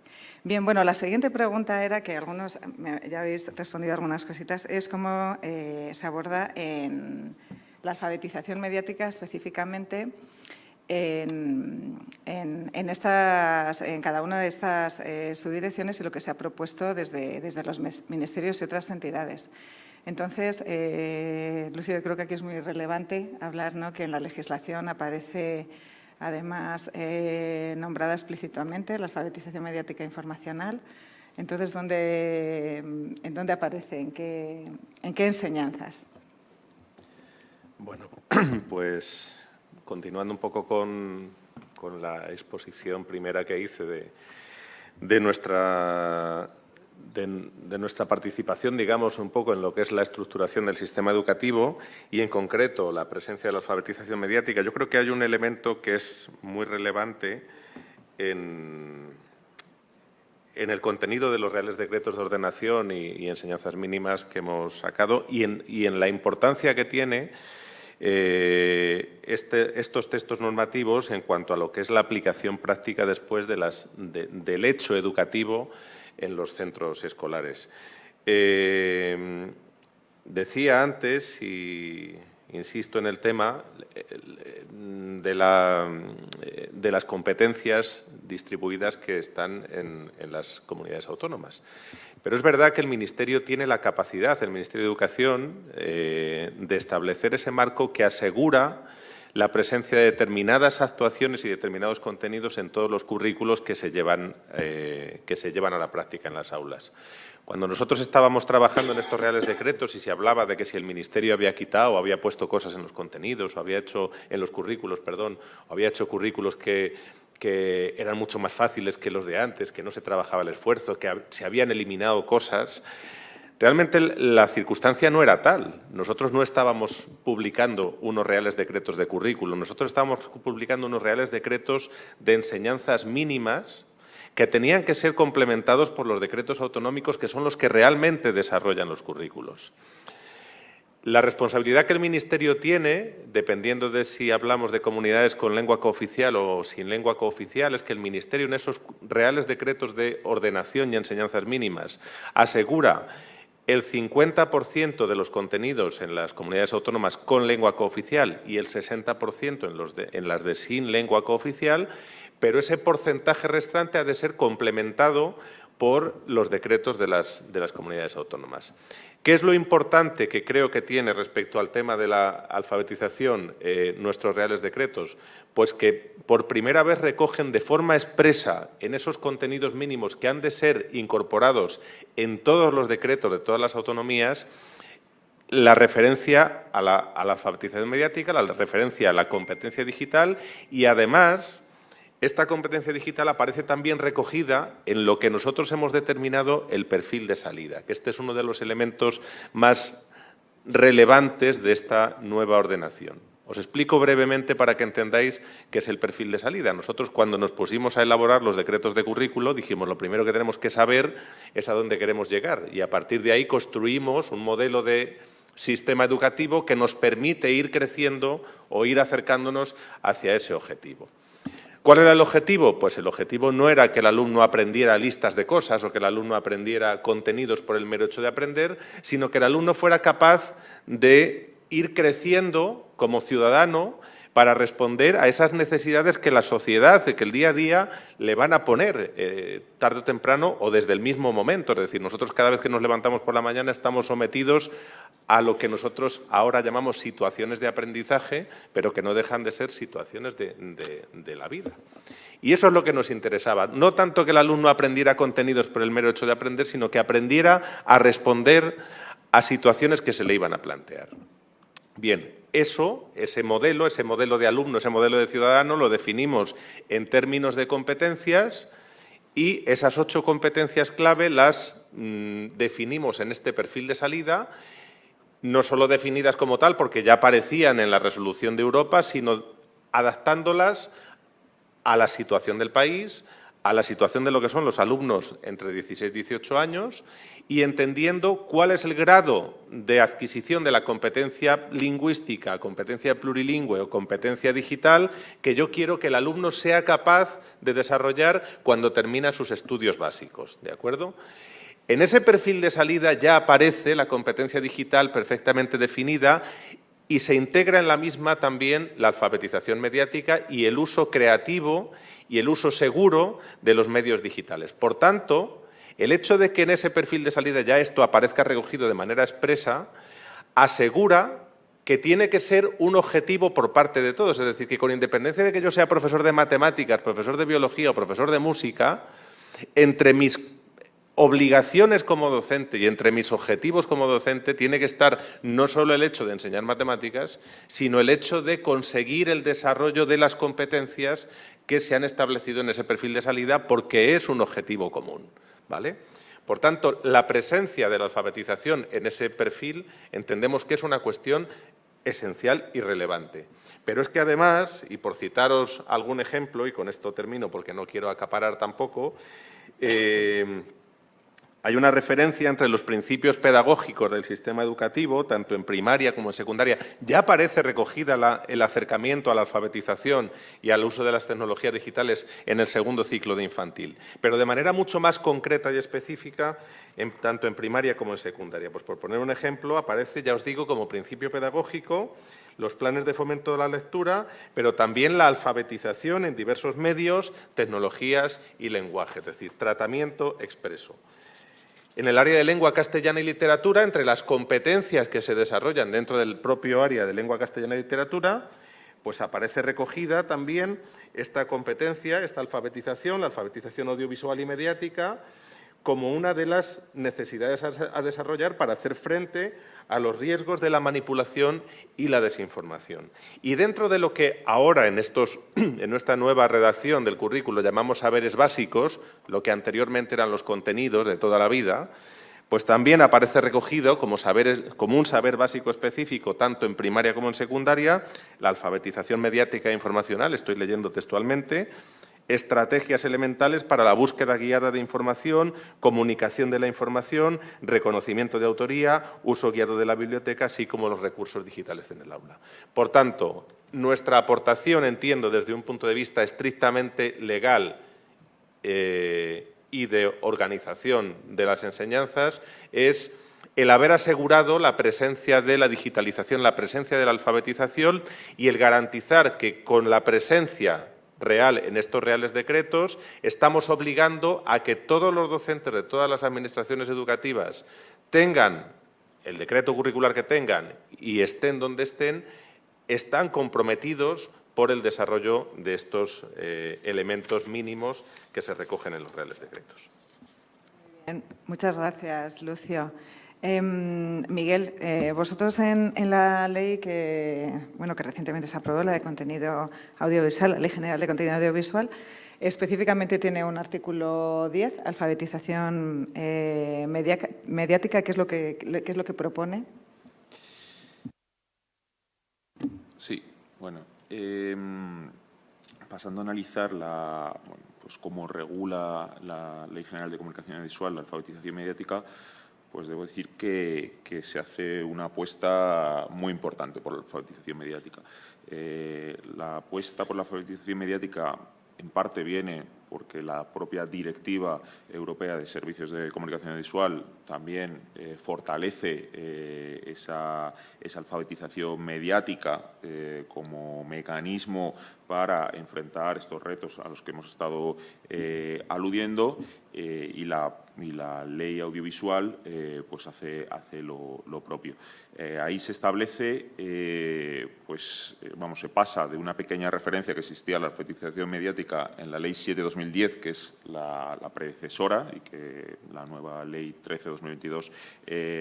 Bien, bueno, la siguiente pregunta era, que algunos ya habéis respondido algunas cositas, es cómo se aborda en la alfabetización mediática específicamente en cada una de estas subdirecciones y lo que se ha propuesto desde los ministerios y otras entidades. Entonces, Lucio, yo creo que aquí es muy relevante hablar, ¿no?, que en la legislación aparece, además, nombrada explícitamente la alfabetización mediática informacional. Entonces, ¿en dónde aparece? ¿En qué enseñanzas? Bueno, pues continuando un poco con la exposición primera que hice de nuestra participación, digamos, un poco en lo que es la estructuración del sistema educativo y, en concreto, la presencia de la alfabetización mediática, yo creo que hay un elemento que es muy relevante en el contenido de los Reales Decretos de Ordenación y enseñanzas mínimas que hemos sacado y en la importancia que tiene estos textos normativos en cuanto a lo que es la aplicación práctica después del hecho educativo en los centros escolares. Decía antes, y insisto en el tema, de las competencias distribuidas que están en las comunidades autónomas. Pero es verdad que el Ministerio tiene la capacidad, el Ministerio de Educación, de establecer ese marco que asegura la presencia de determinadas actuaciones y determinados contenidos en todos los currículos que se llevan a la práctica en las aulas. Cuando nosotros estábamos trabajando en estos Reales Decretos y se hablaba de que si el Ministerio había quitado o había puesto cosas en los contenidos o había hecho en los currículos, perdón, o había hecho currículos que eran mucho más fáciles que los de antes, que no se trabajaba el esfuerzo, que se habían eliminado cosas. Realmente la circunstancia no era tal. Nosotros no estábamos publicando unos Reales Decretos de currículo, nosotros estábamos publicando unos Reales Decretos de enseñanzas mínimas que tenían que ser complementados por los decretos autonómicos, que son los que realmente desarrollan los currículos. La responsabilidad que el Ministerio tiene, dependiendo de si hablamos de comunidades con lengua cooficial o sin lengua cooficial, es que el Ministerio en esos Reales Decretos de Ordenación y enseñanzas mínimas asegura el 50% de los contenidos en las comunidades autónomas con lengua cooficial y el 60% en las de sin lengua cooficial, pero ese porcentaje restante ha de ser complementado por los decretos de las comunidades autónomas. ¿Qué es lo importante que creo que tiene respecto al tema de la alfabetización nuestros Reales Decretos? Pues que por primera vez recogen de forma expresa en esos contenidos mínimos que han de ser incorporados en todos los decretos de todas las autonomías la referencia a la alfabetización mediática, la referencia a la competencia digital y, además, esta competencia digital aparece también recogida en lo que nosotros hemos determinado el perfil de salida, que este es uno de los elementos más relevantes de esta nueva ordenación. Os explico brevemente para que entendáis qué es el perfil de salida. Nosotros, cuando nos pusimos a elaborar los decretos de currículo, dijimos lo primero que tenemos que saber es a dónde queremos llegar y a partir de ahí construimos un modelo de sistema educativo que nos permite ir creciendo o ir acercándonos hacia ese objetivo. ¿Cuál era el objetivo? Pues el objetivo no era que el alumno aprendiera listas de cosas o que el alumno aprendiera contenidos por el mero hecho de aprender, sino que el alumno fuera capaz de ir creciendo como ciudadano para responder a esas necesidades que la sociedad, que el día a día le van a poner tarde o temprano o desde el mismo momento. Es decir, nosotros cada vez que nos levantamos por la mañana estamos sometidos a lo que nosotros ahora llamamos situaciones de aprendizaje, pero que no dejan de ser situaciones de la vida. Y eso es lo que nos interesaba. No tanto que el alumno aprendiera contenidos por el mero hecho de aprender, sino que aprendiera a responder a situaciones que se le iban a plantear. Bien, ese modelo de alumno, ese modelo de ciudadano, lo definimos en términos de competencias y esas 8 competencias clave las definimos en este perfil de salida, no solo definidas como tal, porque ya aparecían en la resolución de Europa, sino adaptándolas a la situación del país, a la situación de lo que son los alumnos entre 16 y 18 años y entendiendo cuál es el grado de adquisición de la competencia lingüística, competencia plurilingüe o competencia digital que yo quiero que el alumno sea capaz de desarrollar cuando termina sus estudios básicos, ¿de acuerdo? En ese perfil de salida ya aparece la competencia digital perfectamente definida y se integra en la misma también la alfabetización mediática y el uso creativo y el uso seguro de los medios digitales. Por tanto, el hecho de que en ese perfil de salida ya esto aparezca recogido de manera expresa asegura que tiene que ser un objetivo por parte de todos. Es decir, que con independencia de que yo sea profesor de matemáticas, profesor de biología o profesor de música, entre mis obligaciones como docente y entre mis objetivos como docente tiene que estar no solo el hecho de enseñar matemáticas, sino el hecho de conseguir el desarrollo de las competencias que se han establecido en ese perfil de salida porque es un objetivo común, ¿vale? Por tanto, la presencia de la alfabetización en ese perfil entendemos que es una cuestión esencial y relevante. Pero es que además, y por citaros algún ejemplo, y con esto termino porque no quiero acaparar tampoco, hay una referencia entre los principios pedagógicos del sistema educativo, tanto en primaria como en secundaria. Ya aparece recogida el acercamiento a la alfabetización y al uso de las tecnologías digitales en el segundo ciclo de infantil, pero de manera mucho más concreta y específica, tanto en primaria como en secundaria. Pues por poner un ejemplo, aparece, ya os digo, como principio pedagógico los planes de fomento de la lectura, pero también la alfabetización en diversos medios, tecnologías y lenguaje, es decir, tratamiento expreso. En el área de lengua castellana y literatura, entre las competencias que se desarrollan dentro del propio área de lengua castellana y literatura, pues aparece recogida también esta competencia, esta alfabetización, la alfabetización audiovisual y mediática, como una de las necesidades a desarrollar para hacer frente a los riesgos de la manipulación y la desinformación. Y dentro de lo que ahora en esta nueva redacción del currículo llamamos saberes básicos, lo que anteriormente eran los contenidos de toda la vida, pues también aparece recogido como un saber básico específico, tanto en primaria como en secundaria, la alfabetización mediática e informacional, estoy leyendo textualmente, estrategias elementales para la búsqueda guiada de información, comunicación de la información, reconocimiento de autoría, uso guiado de la biblioteca, así como los recursos digitales en el aula. Por tanto, nuestra aportación, entiendo, desde un punto de vista estrictamente legal y de organización de las enseñanzas, es el haber asegurado la presencia de la digitalización, la presencia de la alfabetización y el garantizar que con la presencia real en estos reales decretos estamos obligando a que todos los docentes de todas las administraciones educativas tengan el decreto curricular que tengan y estén donde están comprometidos por el desarrollo de estos elementos mínimos que se recogen en los reales decretos. Bien, muchas gracias, Lucio. Miguel, vosotros en la ley que recientemente se aprobó, la de contenido audiovisual, la Ley General de Contenido Audiovisual, específicamente tiene un artículo 10, alfabetización mediática, ¿qué es lo que propone? Sí, bueno, pasando a analizar pues cómo regula la Ley General de Comunicación Audiovisual, la alfabetización mediática, pues debo decir que se hace una apuesta muy importante por la alfabetización mediática. La apuesta por la alfabetización mediática en parte viene porque la propia Directiva Europea de Servicios de Comunicación Audiovisual también fortalece esa alfabetización mediática como mecanismo para enfrentar estos retos a los que hemos estado aludiendo, y la ley audiovisual pues hace lo propio. Ahí se establece, se pasa de una pequeña referencia que existía a la alfabetización mediática en la Ley 7/2010, que es la predecesora y que la nueva Ley 13/2022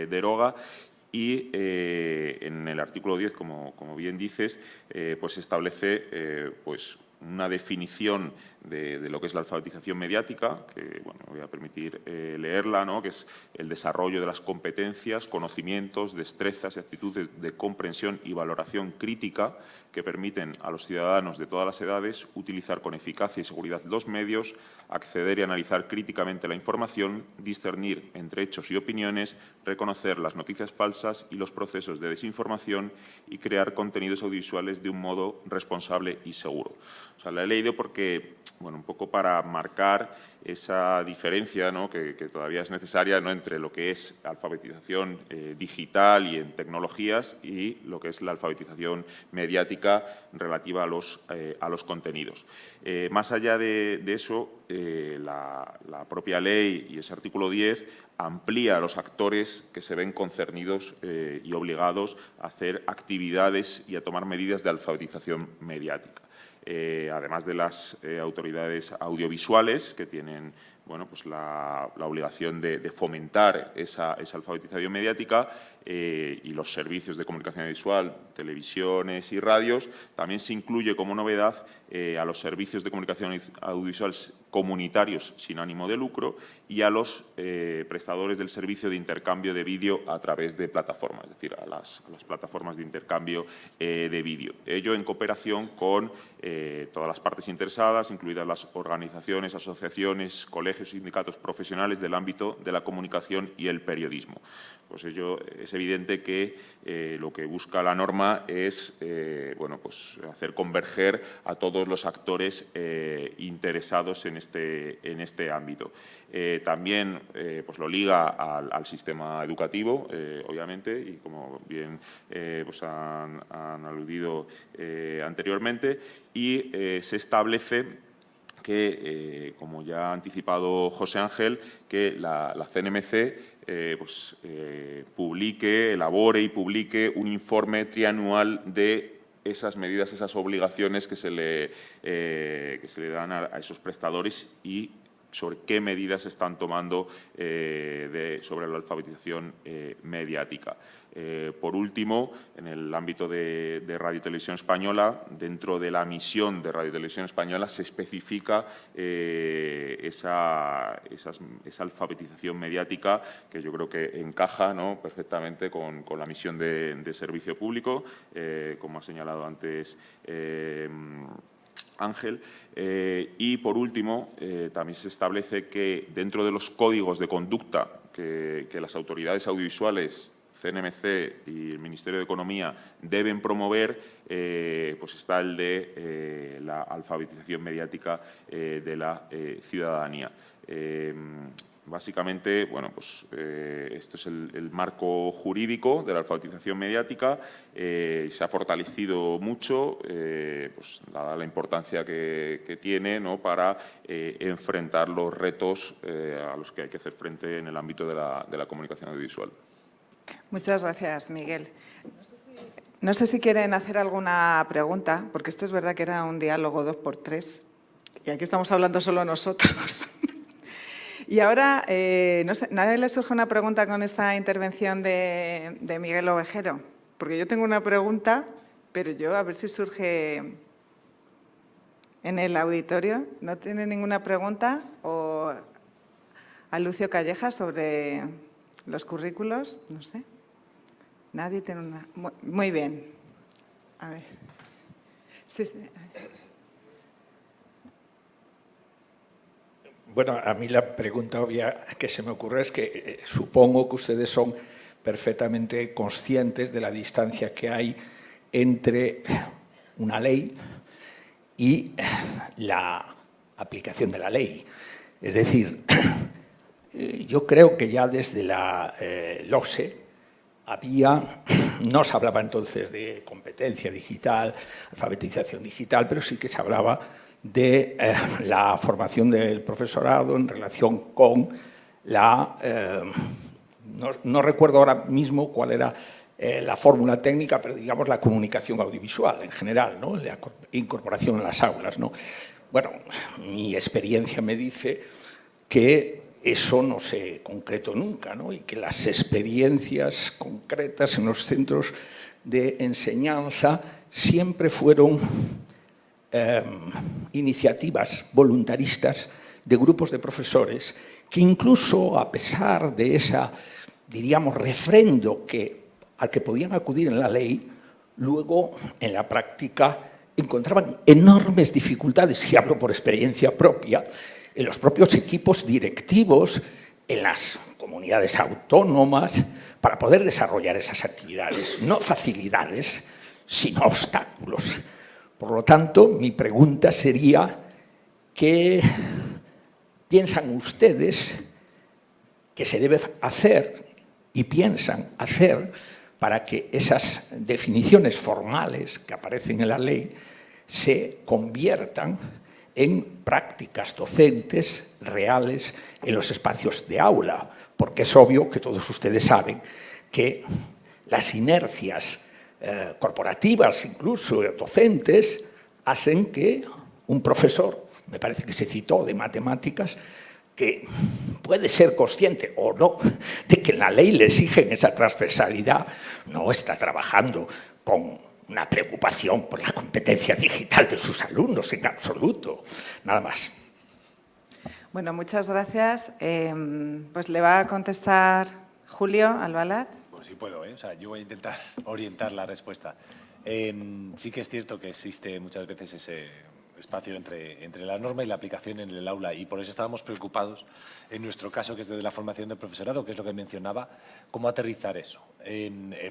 deroga. Y en el artículo 10, como bien dices, pues establece una definición de lo que es la alfabetización mediática, que bueno, me voy a permitir leerla, ¿no? Que es el desarrollo de las competencias, conocimientos, destrezas y actitudes de comprensión y valoración crítica que permiten a los ciudadanos de todas las edades utilizar con eficacia y seguridad los medios, acceder y analizar críticamente la información, discernir entre hechos y opiniones, reconocer las noticias falsas y los procesos de desinformación y crear contenidos audiovisuales de un modo responsable y seguro. O sea, la he leído porque, bueno, un poco para marcar esa diferencia, ¿no?, que todavía es necesaria, ¿no?, entre lo que es alfabetización digital y en tecnologías y lo que es la alfabetización mediática relativa a los contenidos. Más allá de eso, la propia ley y ese artículo 10 amplía a los actores que se ven concernidos y obligados a hacer actividades y a tomar medidas de alfabetización mediática. Además de las autoridades audiovisuales, que tienen la obligación de fomentar esa alfabetización mediática, y los servicios de comunicación audiovisual, televisiones y radios, también se incluye como novedad a los servicios de comunicación audiovisual comunitarios sin ánimo de lucro y a los prestadores del servicio de intercambio de vídeo a través de plataformas, es decir, a las plataformas de intercambio de vídeo. Ello en cooperación con todas las partes interesadas, incluidas las organizaciones, asociaciones, colegios y sindicatos profesionales del ámbito de la comunicación y el periodismo. Pues ello es evidente que lo que busca la norma es hacer converger a todos los actores interesados en este ámbito. También lo liga al sistema educativo, obviamente, y como bien han aludido anteriormente, y se establece que, como ya ha anticipado José Ángel, que la CNMC elabore y publique un informe trianual de esas medidas, esas obligaciones que se le dan a esos prestadores y sobre qué medidas se están tomando sobre la alfabetización mediática. Por último, en el ámbito de Radio y Televisión Española, dentro de la misión de Radio y Televisión Española se especifica esa alfabetización mediática, que yo creo que encaja, ¿no?, perfectamente con la misión de servicio público, como ha señalado antes Ángel. Y, por último, también se establece que dentro de los códigos de conducta que las autoridades audiovisuales, CNMC y el Ministerio de Economía deben promover, está el de la alfabetización mediática de la ciudadanía. Básicamente, esto es el marco jurídico de la alfabetización mediática. Se ha fortalecido mucho, dada la importancia que tiene, ¿no?, para enfrentar los retos a los que hay que hacer frente en el ámbito de la comunicación audiovisual. Muchas gracias, Miguel. No sé si quieren hacer alguna pregunta, porque esto es verdad que era un diálogo 2x3 y aquí estamos hablando solo nosotros. Y ahora, no sé, ¿nadie le surge una pregunta con esta intervención de Miguel Ovejero? Porque yo tengo una pregunta, pero yo a ver si surge en el auditorio. ¿No tiene ninguna pregunta? ¿O a Lucio Calleja sobre los currículos? No sé. Nadie tiene una... Muy bien. A ver. Sí. Bueno, a mí la pregunta obvia que se me ocurre es que supongo que ustedes son perfectamente conscientes de la distancia que hay entre una ley y la aplicación de la ley. Es decir, yo creo que ya desde la LOSE no se hablaba entonces de competencia digital, alfabetización digital, pero sí que se hablaba de la formación del profesorado en relación con la... no recuerdo ahora mismo cuál era la fórmula técnica, pero digamos la comunicación audiovisual en general, ¿no? La incorporación en las aulas, ¿no? Bueno, mi experiencia me dice que eso no se concretó nunca, ¿no? Y que las experiencias concretas en los centros de enseñanza siempre fueron iniciativas voluntaristas de grupos de profesores que incluso a pesar de esa, diríamos, refrendo al que podían acudir en la ley, luego en la práctica encontraban enormes dificultades, y hablo por experiencia propia, en los propios equipos directivos, en las comunidades autónomas, para poder desarrollar esas actividades. No facilidades, sino obstáculos. Por lo tanto, mi pregunta sería, ¿qué piensan ustedes que se debe hacer y piensan hacer para que esas definiciones formales que aparecen en la ley se conviertan en prácticas docentes reales en los espacios de aula? Porque es obvio que todos ustedes saben que las inercias corporativas, incluso docentes, hacen que un profesor, me parece que se citó, de matemáticas, que puede ser consciente o no de que en la ley le exigen esa transversalidad, no está trabajando con una preocupación por la competencia digital de sus alumnos en absoluto. Nada más. Bueno, muchas gracias. Pues le va a contestar Julio Albalat. Pues sí puedo, ¿eh? O sea, yo voy a intentar orientar la respuesta. Sí que es cierto que existe muchas veces ese espacio entre la norma y la aplicación en el aula, y por eso estábamos preocupados, en nuestro caso, que es desde la formación del profesorado, que es lo que mencionaba, cómo aterrizar eso.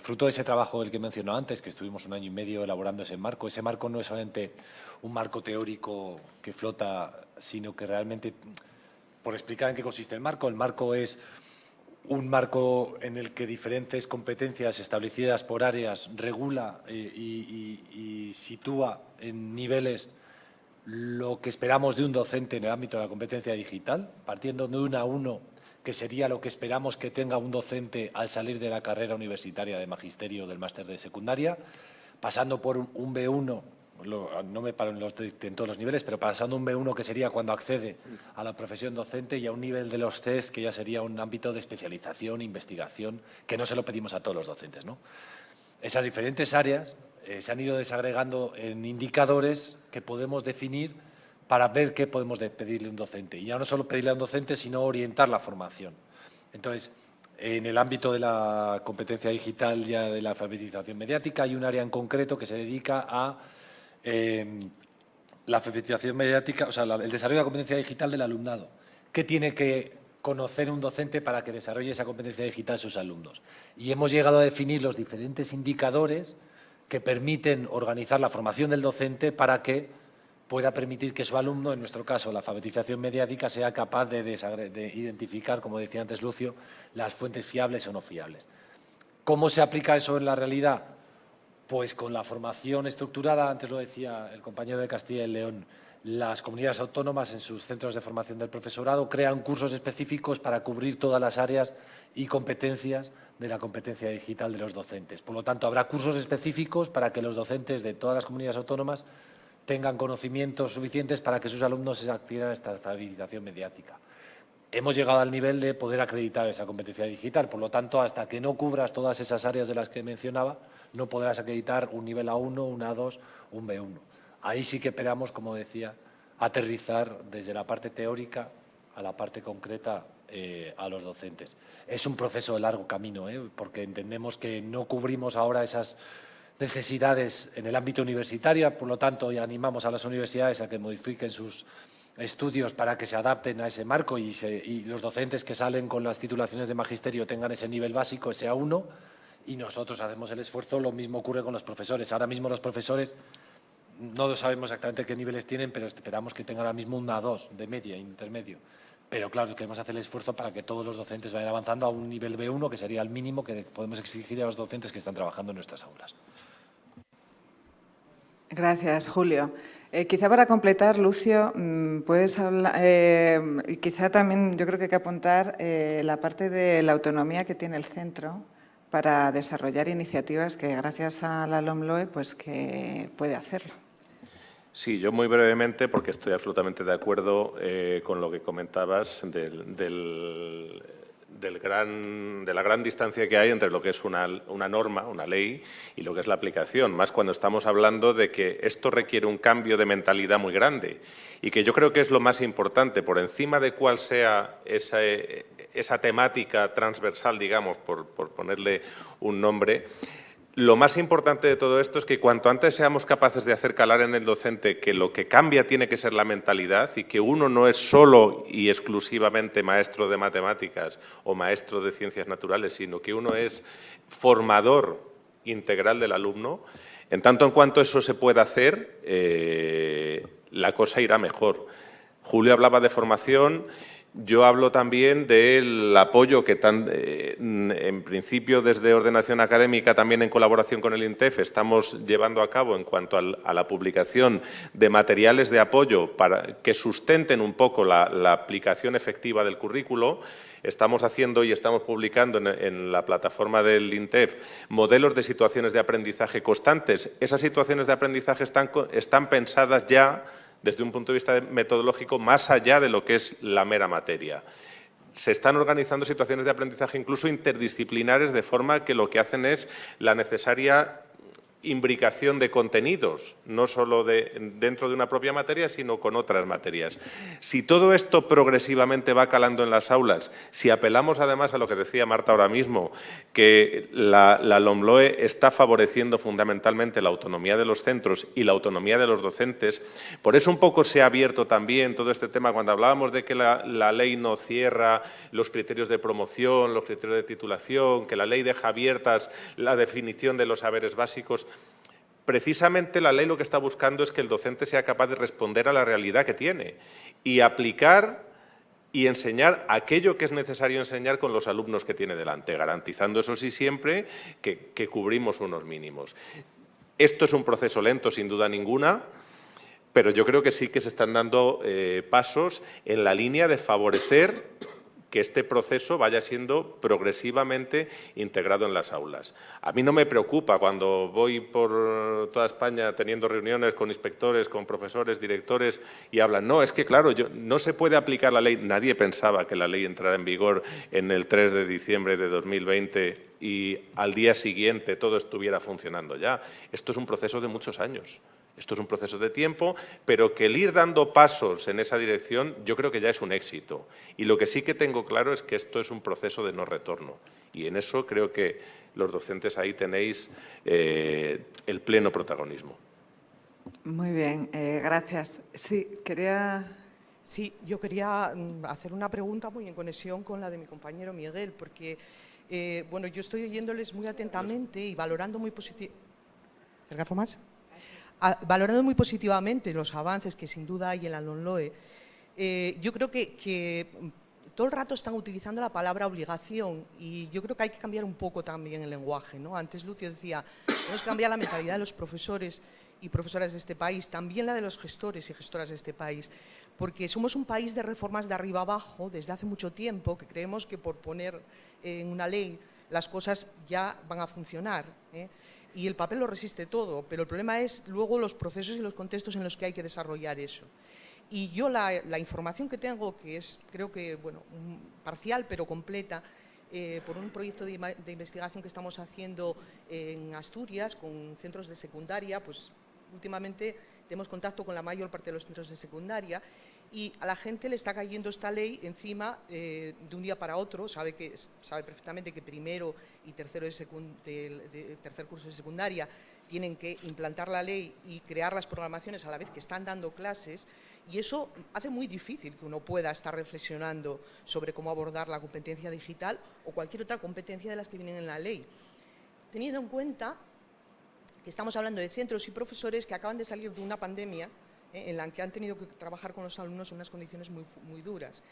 Fruto de ese trabajo del que mencionó antes, que estuvimos 1 año y medio elaborando ese marco no es solamente un marco teórico que flota, sino que realmente, por explicar en qué consiste el marco es un marco en el que diferentes competencias establecidas por áreas regula y sitúa en niveles lo que esperamos de un docente en el ámbito de la competencia digital, partiendo de un A1, que sería lo que esperamos que tenga un docente al salir de la carrera universitaria de magisterio o del máster de secundaria, pasando por un B1, no me paro en todos los niveles, pero pasando un B1 que sería cuando accede a la profesión docente, y a un nivel de los CES que ya sería un ámbito de especialización, investigación, que no se lo pedimos a todos los docentes, ¿no? Esas diferentes áreas se han ido desagregando en indicadores que podemos definir para ver qué podemos pedirle a un docente. Y ya no solo pedirle a un docente, sino orientar la formación. Entonces, en el ámbito de la competencia digital, ya de la alfabetización mediática, hay un área en concreto que se dedica a la alfabetización mediática, o sea, el desarrollo de la competencia digital del alumnado. ¿Qué tiene que conocer un docente para que desarrolle esa competencia digital de sus alumnos? Y hemos llegado a definir los diferentes indicadores que permiten organizar la formación del docente para que pueda permitir que su alumno, en nuestro caso la alfabetización mediática, sea capaz de identificar, como decía antes Lucio, las fuentes fiables o no fiables. ¿Cómo se aplica eso en la realidad? Pues con la formación estructurada, antes lo decía el compañero de Castilla y León, las comunidades autónomas en sus centros de formación del profesorado crean cursos específicos para cubrir todas las áreas y competencias de la competencia digital de los docentes. Por lo tanto, habrá cursos específicos para que los docentes de todas las comunidades autónomas tengan conocimientos suficientes para que sus alumnos se adquieran esta alfabetización mediática. Hemos llegado al nivel de poder acreditar esa competencia digital. Por lo tanto, hasta que no cubras todas esas áreas de las que mencionaba, no podrás acreditar un nivel A1, un A2, un B1. Ahí sí que esperamos, como decía, aterrizar desde la parte teórica a la parte concreta a los docentes. Es un proceso de largo camino, porque entendemos que no cubrimos ahora esas necesidades en el ámbito universitario, por lo tanto, ya animamos a las universidades a que modifiquen sus estudios para que se adapten a ese marco y los docentes que salen con las titulaciones de magisterio tengan ese nivel básico, ese A1, y nosotros hacemos el esfuerzo. Lo mismo ocurre con los profesores. Ahora mismo los profesores no sabemos exactamente qué niveles tienen, pero esperamos que tengan ahora mismo una 2 de media, intermedio. Pero claro, queremos hacer el esfuerzo para que todos los docentes vayan avanzando a un nivel B1, que sería el mínimo que podemos exigir a los docentes que están trabajando en nuestras aulas. Gracias, Julio. Quizá para completar, Lucio, puedes hablar, y quizá también yo creo que hay que apuntar la parte de la autonomía que tiene el centro para desarrollar iniciativas que gracias a la LOMLOE pues que puede hacerlo. Sí, yo muy brevemente, porque estoy absolutamente de acuerdo con lo que comentabas de la gran distancia que hay entre lo que es una norma, una ley, y lo que es la aplicación, más cuando estamos hablando de que esto requiere un cambio de mentalidad muy grande y que yo creo que es lo más importante, por encima de cuál sea esa temática transversal, digamos, por ponerle un nombre. Lo más importante de todo esto es que cuanto antes seamos capaces de hacer calar en el docente que lo que cambia tiene que ser la mentalidad y que uno no es solo y exclusivamente maestro de matemáticas o maestro de ciencias naturales, sino que uno es formador integral del alumno, en tanto en cuanto eso se pueda hacer, la cosa irá mejor. Julio hablaba de formación. Yo hablo también del apoyo que en principio desde Ordenación Académica, también en colaboración con el INTEF, estamos llevando a cabo en cuanto a la publicación de materiales de apoyo para que sustenten un poco la aplicación efectiva del currículo. Estamos haciendo y estamos publicando en la plataforma del INTEF modelos de situaciones de aprendizaje constantes. Esas situaciones de aprendizaje están pensadas ya desde un punto de vista metodológico más allá de lo que es la mera materia. Se están organizando situaciones de aprendizaje incluso interdisciplinares, de forma que lo que hacen es la necesaria imbricación de contenidos, no solo dentro de una propia materia, sino con otras materias. Si todo esto progresivamente va calando en las aulas, si apelamos además a lo que decía Marta ahora mismo, que la LOMLOE está favoreciendo fundamentalmente la autonomía de los centros y la autonomía de los docentes, por eso un poco se ha abierto también todo este tema cuando hablábamos de que la ley no cierra los criterios de promoción, los criterios de titulación, que la ley deja abiertas la definición de los saberes básicos. Precisamente la ley lo que está buscando es que el docente sea capaz de responder a la realidad que tiene y aplicar y enseñar aquello que es necesario enseñar con los alumnos que tiene delante, garantizando, eso sí, siempre que cubrimos unos mínimos. Esto es un proceso lento, sin duda ninguna, pero yo creo que sí que se están dando pasos en la línea de favorecer que este proceso vaya siendo progresivamente integrado en las aulas. A mí no me preocupa cuando voy por toda España teniendo reuniones con inspectores, con profesores, directores y hablan, no, es que claro, no se puede aplicar la ley. Nadie pensaba que la ley entrara en vigor en el 3 de diciembre de 2020 y al día siguiente todo estuviera funcionando ya. Esto es un proceso de muchos años. Esto es un proceso de tiempo, pero que el ir dando pasos en esa dirección yo creo que ya es un éxito. Y lo que sí que tengo claro es que esto es un proceso de no retorno. Y en eso creo que los docentes ahí tenéis el pleno protagonismo. Muy bien, gracias. Sí, Sí, yo quería hacer una pregunta muy en conexión con la de mi compañero Miguel, porque bueno, yo estoy oyéndoles muy atentamente y valorando muy positivamente los avances que sin duda hay en la LOMLOE. Yo creo que todo el rato están utilizando la palabra obligación y yo creo que hay que cambiar un poco también el lenguaje, ¿no? Antes Lucio decía, tenemos que cambiar la mentalidad de los profesores y profesoras de este país, también la de los gestores y gestoras de este país, porque somos un país de reformas de arriba abajo desde hace mucho tiempo, que creemos que por poner en una ley las cosas ya van a funcionar, ¿eh? Y el papel lo resiste todo, pero el problema es luego los procesos y los contextos en los que hay que desarrollar eso. Y yo la información que tengo, que es creo que bueno, parcial pero completa, por un proyecto de investigación que estamos haciendo en Asturias con centros de secundaria, pues últimamente tenemos contacto con la mayor parte de los centros de secundaria y a la gente le está cayendo esta ley encima de un día para otro. Sabe perfectamente que primero y tercer curso de secundaria tienen que implantar la ley y crear las programaciones a la vez que están dando clases, y eso hace muy difícil que uno pueda estar reflexionando sobre cómo abordar la competencia digital o cualquier otra competencia de las que vienen en la ley, teniendo en cuenta que estamos hablando de centros y profesores que acaban de salir de una pandemia en la que han tenido que trabajar con los alumnos en unas condiciones muy duras.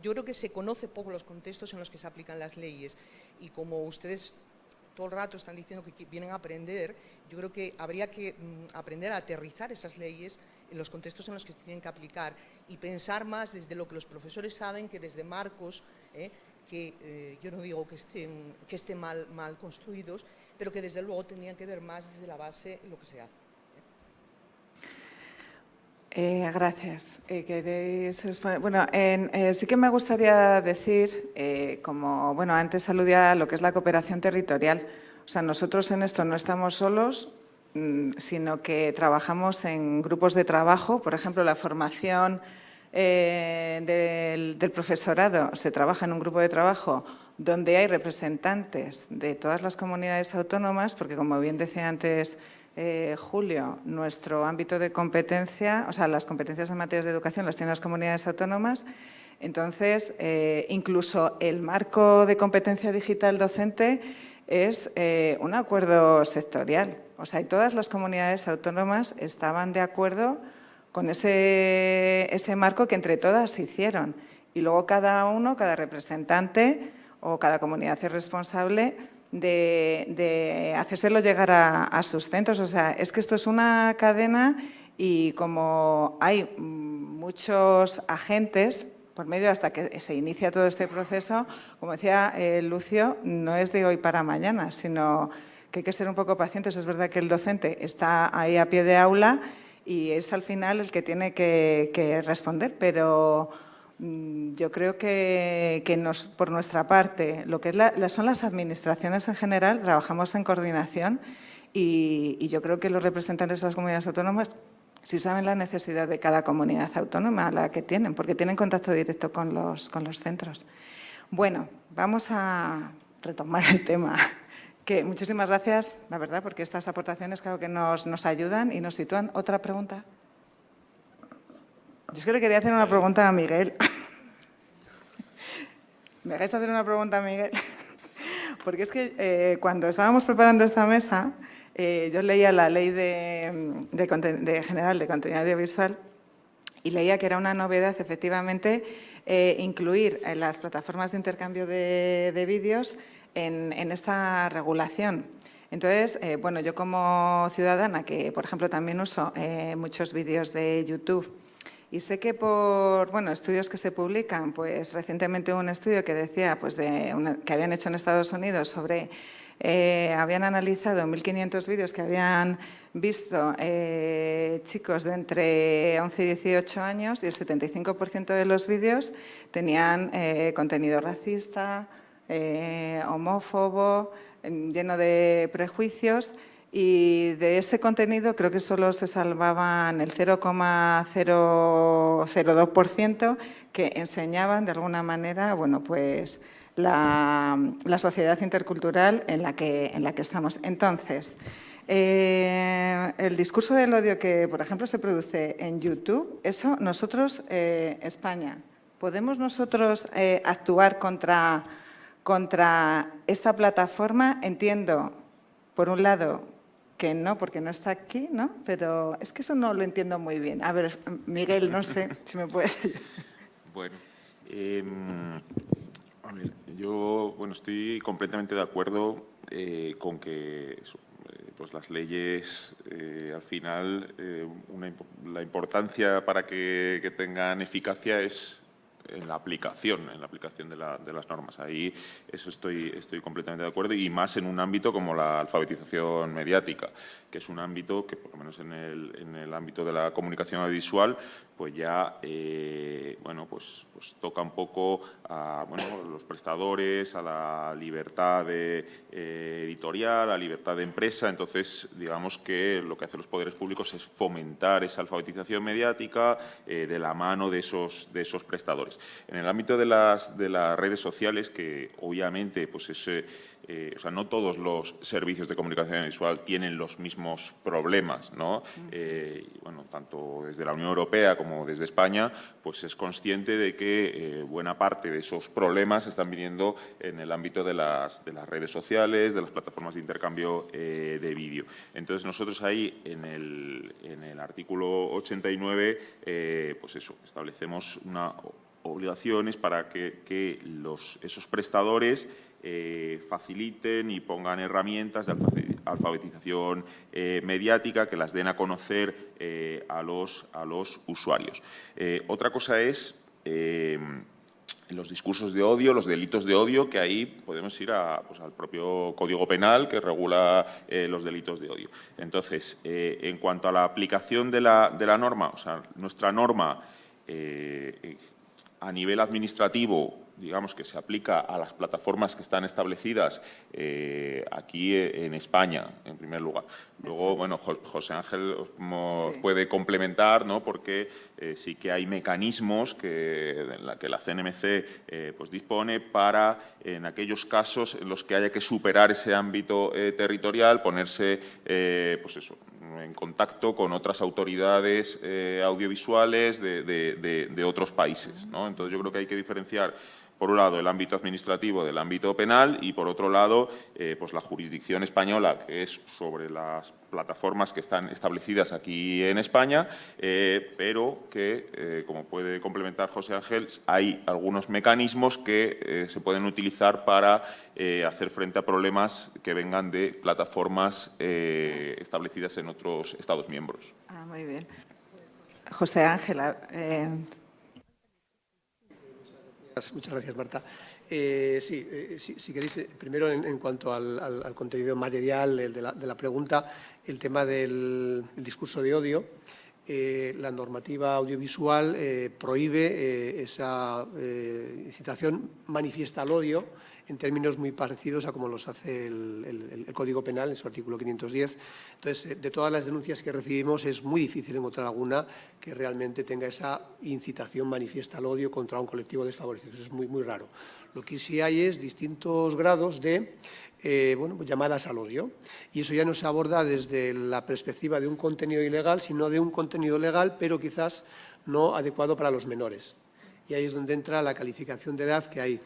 Yo creo que se conoce poco los contextos en los que se aplican las leyes y como ustedes todo el rato están diciendo que vienen a aprender, yo creo que habría que aprender a aterrizar esas leyes en los contextos en los que se tienen que aplicar y pensar más desde lo que los profesores saben que desde marcos que yo no digo que estén mal construidos, pero que desde luego tendrían que ver más desde la base lo que se hace. Gracias. ¿Queréis responder? Bueno, sí que me gustaría decir, como bueno, antes aludía a lo que es la cooperación territorial. O sea, nosotros en esto no estamos solos, sino que trabajamos en grupos de trabajo. Por ejemplo, la formación del profesorado se trabaja en un grupo de trabajo donde hay representantes de todas las comunidades autónomas, porque como bien decía antes Julio, nuestro ámbito de competencia, o sea, las competencias en materias de educación las tienen las comunidades autónomas. Entonces, incluso el marco de competencia digital docente es un acuerdo sectorial. O sea, y todas las comunidades autónomas estaban de acuerdo con ese marco que entre todas se hicieron. Y luego cada representante o cada comunidad es responsable de hacérselo llegar a sus centros. O sea, es que esto es una cadena y como hay muchos agentes por medio hasta que se inicia todo este proceso, como decía Lucio, no es de hoy para mañana, sino que hay que ser un poco pacientes. Es verdad que el docente está ahí a pie de aula y es al final el que tiene que responder, pero yo creo que por nuestra parte, lo que son las administraciones en general, trabajamos en coordinación y yo creo que los representantes de las comunidades autónomas sí saben la necesidad de cada comunidad autónoma, la que tienen, porque tienen contacto directo con los centros. Bueno, vamos a retomar el tema. Que muchísimas gracias, la verdad, porque estas aportaciones creo que nos ayudan y nos sitúan. ¿Otra pregunta? Yo es que le quería hacer una pregunta a Miguel. ¿Me dejáis hacer una pregunta a Miguel? Porque es que cuando estábamos preparando esta mesa, yo leía la Ley General de Contenido Audiovisual y leía que era una novedad, efectivamente, incluir en las plataformas de intercambio de vídeos en esta regulación. Entonces, bueno, yo como ciudadana, que por ejemplo también uso muchos vídeos de YouTube, y sé que por estudios que se publican, pues recientemente hubo un estudio que decía que habían hecho en Estados Unidos sobre, habían analizado 1.500 vídeos que habían visto chicos de entre 11 y 18 años y el 75% de los vídeos tenían contenido racista, homófobo, lleno de prejuicios. Y de ese contenido creo que solo se salvaban el 0,002% que enseñaban de alguna manera, bueno, pues la sociedad intercultural en la que estamos. Entonces, el discurso del odio que, por ejemplo, se produce en YouTube, eso nosotros, España, ¿podemos nosotros actuar contra esta plataforma? Entiendo, por un lado, que no, porque no está aquí, ¿no? Pero es que eso no lo entiendo muy bien. A ver, Miguel, no sé si me puedes ayudar. Bueno, a ver, yo estoy completamente de acuerdo con que pues las leyes, al final, la importancia para que tengan eficacia es en la aplicación de las normas. Ahí eso estoy completamente de acuerdo y más en un ámbito como la alfabetización mediática, que es un ámbito que, por lo menos en el ámbito de la comunicación audiovisual, pues ya pues toca un poco a los prestadores, a la libertad editorial, a la libertad de empresa. Entonces, digamos que lo que hacen los poderes públicos es fomentar esa alfabetización mediática de la mano de esos prestadores. audiovisuales. En el ámbito de las redes sociales, que obviamente pues o sea, no todos los servicios de comunicación audiovisual tienen los mismos problemas, ¿no? Y, bueno, tanto desde la Unión Europea como desde España, pues es consciente de que buena parte de esos problemas están viniendo en el ámbito de las redes sociales, de las plataformas de intercambio de vídeo. Entonces, nosotros ahí, en el artículo 89, pues eso, establecemos obligaciones para que esos prestadores faciliten y pongan herramientas de alfabetización mediática que las den a conocer a los usuarios. Otra cosa es los discursos de odio, los delitos de odio, que ahí podemos ir pues, al propio Código Penal que regula los delitos de odio. Entonces, en cuanto a la aplicación de la norma, o sea, nuestra norma a nivel administrativo, digamos que se aplica a las plataformas que están establecidas aquí en España, en primer lugar. Luego, bueno, José Ángel puede complementar, ¿no? Porque sí que hay mecanismos que la CNMC pues dispone para, en aquellos casos en los que haya que superar ese ámbito territorial, ponerse pues eso, en contacto con otras autoridades audiovisuales de otros países, ¿no? Entonces, yo creo que hay que diferenciar, por un lado, el ámbito administrativo del ámbito penal y, por otro lado, pues la jurisdicción española, que es sobre las plataformas que están establecidas aquí en España, pero que, como puede complementar José Ángel, hay algunos mecanismos que se pueden utilizar para hacer frente a problemas que vengan de plataformas establecidas en otros Estados miembros. Ah, muy bien. José Ángel, Muchas gracias, Marta. Si queréis, primero en cuanto al contenido material de la pregunta, el tema del discurso de odio, la normativa audiovisual prohíbe esa incitación manifiesta al odio en términos muy parecidos a como los hace el Código Penal en su artículo 510. Entonces, de todas las denuncias que recibimos, es muy difícil encontrar alguna que realmente tenga esa incitación manifiesta al odio contra un colectivo desfavorecido. Eso es muy, muy raro. Lo que sí hay es distintos grados de pues llamadas al odio. Y eso ya no se aborda desde la perspectiva de un contenido ilegal, sino de un contenido legal, pero quizás no adecuado para los menores. Y ahí es donde entra la calificación de edad que hay.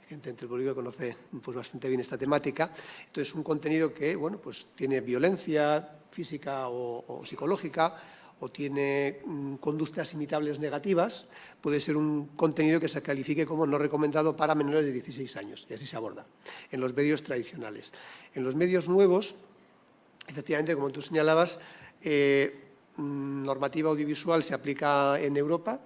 Gente entre el público que conoce pues, bastante bien esta temática. Entonces, un contenido que bueno, pues, tiene violencia física o psicológica, o tiene conductas imitables negativas, puede ser un contenido que se califique como no recomendado para menores de 16 años, y así se aborda en los medios tradicionales. En los medios nuevos, efectivamente, como tú señalabas, normativa audiovisual se aplica en Europa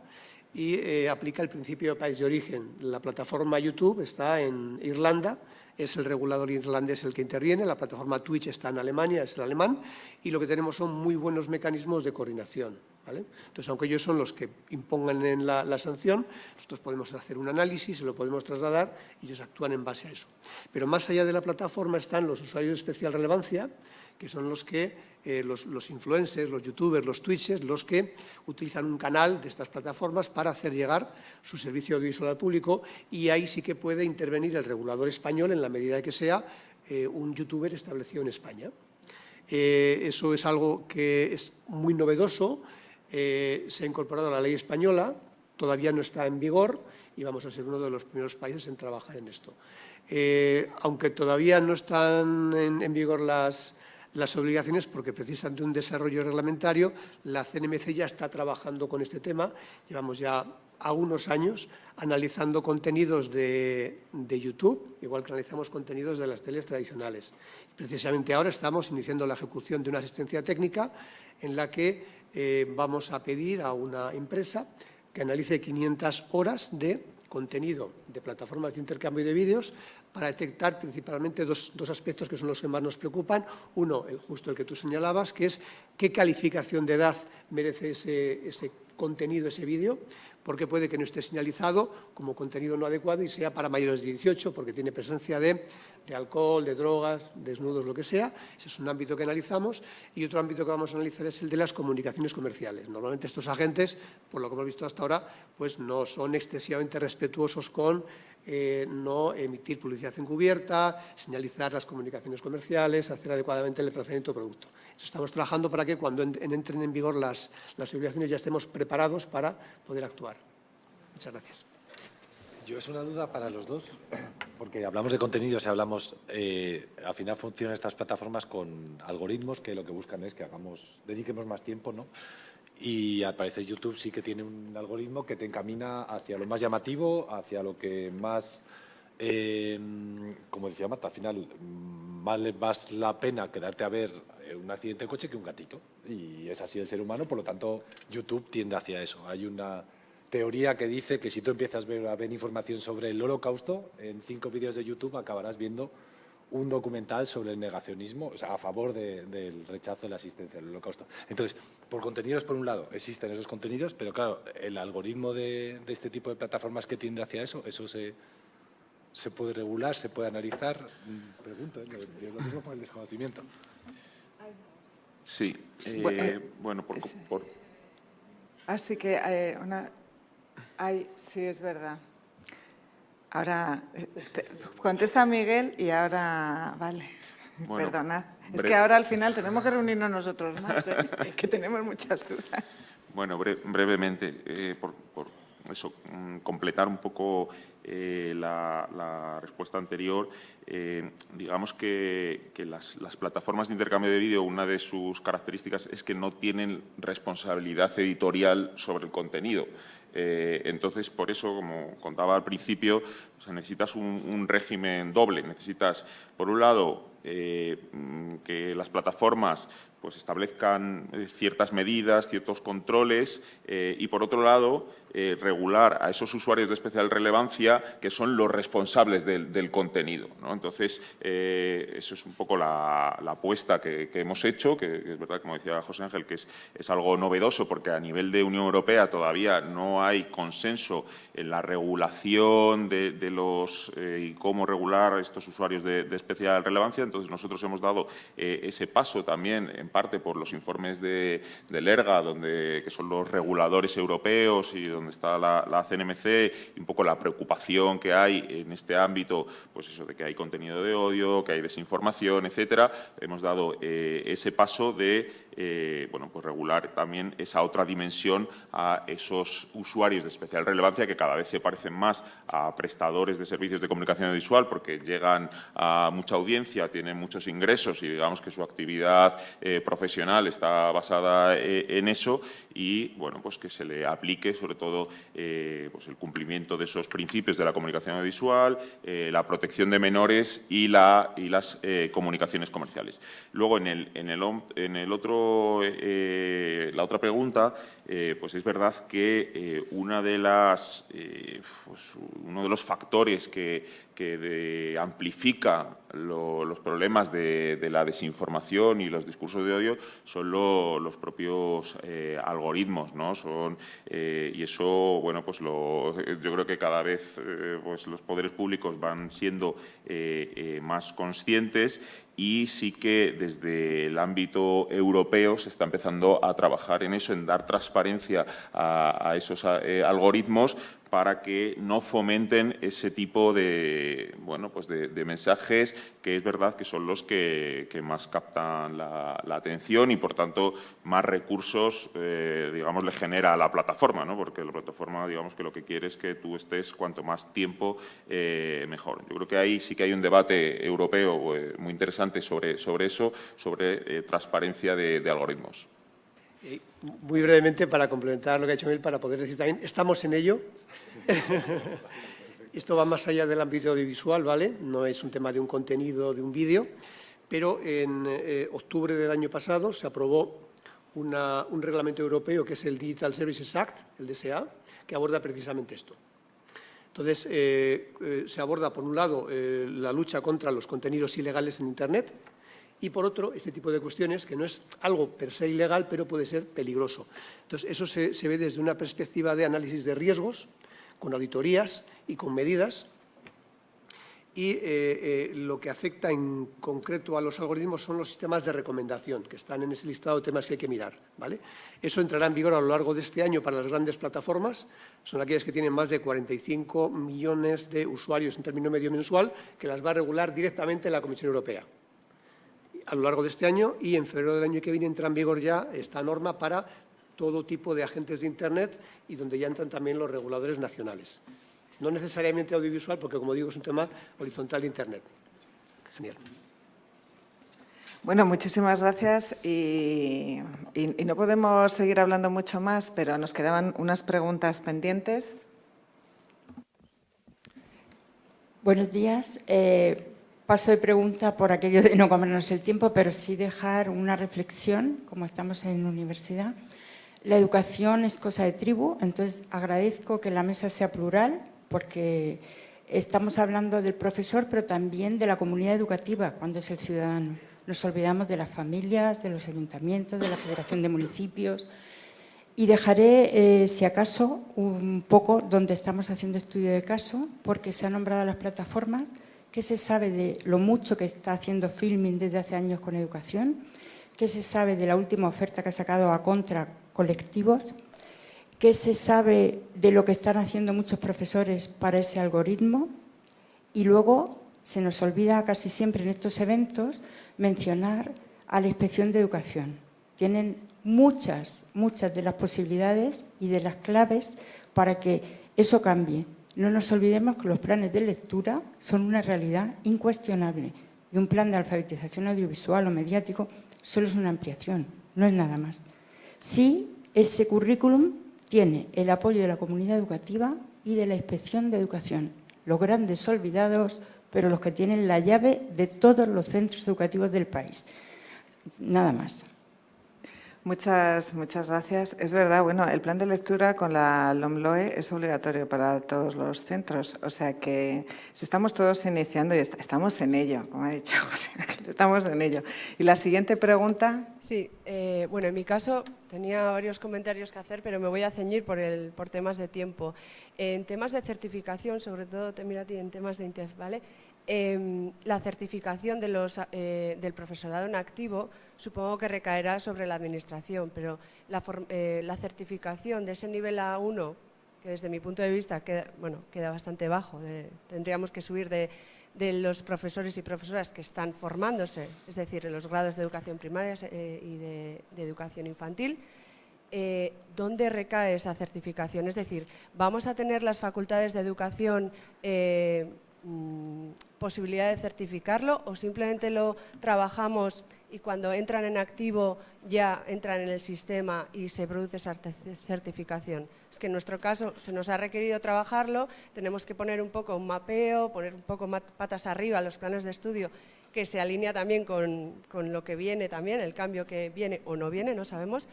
y aplica el principio de país de origen. La plataforma YouTube está en Irlanda, es el regulador irlandés el que interviene, la plataforma Twitch está en Alemania, es el alemán, y lo que tenemos son muy buenos mecanismos de coordinación, ¿vale? Entonces, aunque ellos son los que impongan en la sanción, nosotros podemos hacer un análisis, se lo podemos trasladar y ellos actúan en base a eso. Pero más allá de la plataforma están los usuarios de especial relevancia, que son los que los influencers, los youtubers, los twitchers, los que utilizan un canal de estas plataformas para hacer llegar su servicio audiovisual al público, y ahí sí que puede intervenir el regulador español en la medida que sea un youtuber establecido en España. Eso es algo que es muy novedoso, se ha incorporado a la ley española, todavía no está en vigor y vamos a ser uno de los primeros países en trabajar en esto. Aunque todavía no están en vigor las obligaciones, porque precisamente de un desarrollo reglamentario, la CNMC ya está trabajando con este tema. Llevamos ya algunos años analizando contenidos de YouTube, igual que analizamos contenidos de las teles tradicionales. Precisamente ahora estamos iniciando la ejecución de una asistencia técnica en la que vamos a pedir a una empresa que analice 500 horas de contenido de plataformas de intercambio de vídeos para detectar principalmente dos aspectos que son los que más nos preocupan. Uno, justo el que tú señalabas, que es qué calificación de edad merece ese contenido, ese vídeo, porque puede que no esté señalizado como contenido no adecuado y sea para mayores de 18, porque tiene presencia de alcohol, de drogas, desnudos, lo que sea. Ese es un ámbito que analizamos. Y otro ámbito que vamos a analizar es el de las comunicaciones comerciales. Normalmente estos agentes, por lo que hemos visto hasta ahora, pues no son excesivamente respetuosos con no emitir publicidad encubierta, señalizar las comunicaciones comerciales, hacer adecuadamente el emplazamiento del producto. Estamos trabajando para que cuando entren en vigor las obligaciones ya estemos preparados para poder actuar. Muchas gracias. Yo es una duda para los dos, porque hablamos de contenidos y hablamos, al final funcionan estas plataformas con algoritmos que lo que buscan es que dediquemos más tiempo, ¿no? Y al parecer YouTube sí que tiene un algoritmo que te encamina hacia lo más llamativo, hacia lo que más, como decía Marta, al final vale más la pena quedarte a ver un accidente de coche que un gatito. Y es así el ser humano, por lo tanto YouTube tiende hacia eso. Hay una teoría que dice que si tú empiezas a ver información sobre el Holocausto, en 5 vídeos de YouTube acabarás viendo un documental sobre el negacionismo, o sea, a favor del rechazo de la existencia del Holocausto. Entonces, por contenidos, por un lado, existen esos contenidos, pero claro, el algoritmo de este tipo de plataformas que tiende hacia eso se puede regular, se puede analizar. Pregunto, es lo mismo por el desconocimiento. Sí, bueno, Así que sí, es verdad. Ahora, contesta Miguel y ahora, vale, Bueno, perdonad. Es que ahora al final tenemos que reunirnos nosotros más, que tenemos muchas dudas. Bueno, brevemente, por eso, completar un poco la respuesta anterior. Digamos que las plataformas de intercambio de vídeo, una de sus características es que no tienen responsabilidad editorial sobre el contenido. Entonces, por eso, como contaba al principio, o sea, necesitas un régimen doble. Necesitas, por un lado, que las plataformas pues establezcan ciertas medidas, ciertos controles y, por otro lado, regular a esos usuarios de especial relevancia que son los responsables del contenido, ¿no? Entonces, eso es un poco la apuesta que hemos hecho, que es verdad, como decía José Ángel, que es algo novedoso porque a nivel de Unión Europea todavía no hay consenso en la regulación de los y cómo regular estos usuarios de especial relevancia. Entonces, nosotros hemos dado ese paso también, en parte por los informes del ERGA, que son los reguladores europeos y donde está la CNMC, y un poco la preocupación que hay en este ámbito, pues eso de que hay contenido de odio, que hay desinformación, etcétera. Hemos dado ese paso de bueno, pues regular también esa otra dimensión a esos usuarios de especial relevancia que cada vez se parecen más a prestadores de servicios de comunicación audiovisual porque llegan a mucha audiencia, tienen muchos ingresos y digamos que su actividad profesional está basada en eso y bueno, pues que se le aplique sobre todo pues el cumplimiento de esos principios de la comunicación audiovisual, la protección de menores y las comunicaciones comerciales. Luego en el otro la otra pregunta, pues es verdad que uno de los factores que amplifica los problemas de la desinformación y los discursos de odio son los propios algoritmos, ¿no? Y eso, bueno, pues yo creo que cada vez pues los poderes públicos van siendo más conscientes y sí que desde el ámbito europeo se está empezando a trabajar en eso, en dar transparencia a esos algoritmos para que no fomenten ese tipo de, bueno, pues de mensajes que es verdad que son los que más captan la atención y, por tanto, más recursos, digamos, le genera a la plataforma, ¿no? Porque la plataforma, digamos, que lo que quiere es que tú estés cuanto más tiempo mejor. Yo creo que ahí sí que hay un debate europeo muy interesante sobre eso, sobre transparencia de algoritmos. Muy brevemente, para complementar lo que ha dicho Miguel, para poder decir también, estamos en ello. Esto va más allá del ámbito audiovisual, ¿vale? No es un tema de un contenido, de un vídeo, pero en octubre del año pasado se aprobó un reglamento europeo que es el Digital Services Act, el DSA, que aborda precisamente esto. Entonces, se aborda, por un lado, la lucha contra los contenidos ilegales en Internet y, por otro, este tipo de cuestiones, que no es algo per se ilegal, pero puede ser peligroso. Entonces, eso se ve desde una perspectiva de análisis de riesgos, con auditorías y con medidas. Y lo que afecta en concreto a los algoritmos son los sistemas de recomendación, que están en ese listado de temas que hay que mirar, ¿vale? Eso entrará en vigor a lo largo de este año para las grandes plataformas. Son aquellas que tienen más de 45 millones de usuarios en término medio mensual, que las va a regular directamente la Comisión Europea a lo largo de este año, y en febrero del año que viene entra en vigor ya esta norma para todo tipo de agentes de Internet y donde ya entran también los reguladores nacionales. No necesariamente audiovisual, porque, como digo, es un tema horizontal de Internet. Genial. Bueno, muchísimas gracias y no podemos seguir hablando mucho más, pero nos quedaban unas preguntas pendientes. Buenos días. Paso de pregunta por aquello de no comernos el tiempo, pero sí dejar una reflexión, como estamos en universidad. La educación es cosa de tribu, entonces agradezco que la mesa sea plural, porque estamos hablando del profesor, pero también de la comunidad educativa, cuando es el ciudadano. Nos olvidamos de las familias, de los ayuntamientos, de la Federación de Municipios. Y dejaré, si acaso, un poco donde estamos haciendo estudio de caso, porque se han nombrado las plataformas, qué se sabe de lo mucho que está haciendo Filmin desde hace años con educación, qué se sabe de la última oferta que ha sacado a Contra colectivos, qué se sabe de lo que están haciendo muchos profesores para ese algoritmo, y luego se nos olvida casi siempre en estos eventos mencionar a la Inspección de Educación. Tienen muchas de las posibilidades y de las claves para que eso cambie. No nos olvidemos que los planes de lectura son una realidad incuestionable y un plan de alfabetización audiovisual o mediático solo es una ampliación, no es nada más. Sí, ese currículum tiene el apoyo de la comunidad educativa y de la Inspección de Educación, los grandes olvidados, pero los que tienen la llave de todos los centros educativos del país. Nada más. Muchas gracias. Es verdad, bueno, el plan de lectura con la LOMLOE es obligatorio para todos los centros, o sea que si estamos todos iniciando y estamos en ello, como ha dicho José, estamos en ello. Y la siguiente pregunta. Sí, bueno, en mi caso tenía varios comentarios que hacer, pero me voy a ceñir por temas de tiempo. En temas de certificación, sobre todo, te miro a ti en temas de INTEF, ¿vale? La certificación del profesorado en activo supongo que recaerá sobre la Administración, pero la certificación de ese nivel A1, que desde mi punto de vista queda bastante bajo, tendríamos que subir de los profesores y profesoras que están formándose, es decir, en los grados de educación primaria y de educación infantil. ¿Dónde recae esa certificación? Es decir, ¿vamos a tener las facultades de educación posibilidad de certificarlo o simplemente lo trabajamos y cuando entran en activo ya entran en el sistema y se produce esa certificación? Es que en nuestro caso se nos ha requerido trabajarlo, tenemos que poner un poco un mapeo, poner un poco patas arriba los planes de estudio, que se alinea también con lo que viene también, el cambio que viene o no viene, no sabemos.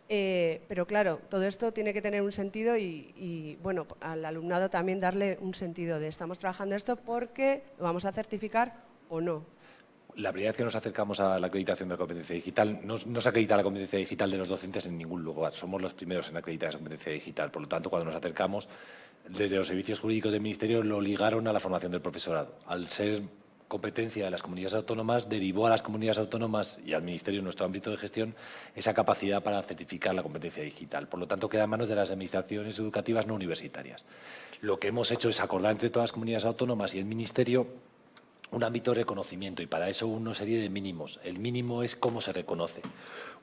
Pero claro, todo esto tiene que tener un sentido y bueno, al alumnado también darle un sentido de estamos trabajando esto porque lo vamos a certificar o no. La primera vez que nos acercamos a la acreditación de la competencia digital, no se acredita la competencia digital de los docentes en ningún lugar. Somos los primeros en acreditar esa competencia digital. Por lo tanto, cuando nos acercamos, desde los servicios jurídicos del Ministerio lo ligaron a la formación del profesorado. Al ser competencia de las comunidades autónomas, derivó a las comunidades autónomas y al Ministerio, en nuestro ámbito de gestión, esa capacidad para certificar la competencia digital. Por lo tanto, queda en manos de las administraciones educativas no universitarias. Lo que hemos hecho es acordar entre todas las comunidades autónomas y el Ministerio un ámbito de reconocimiento y para eso una serie de mínimos. El mínimo es cómo se reconoce.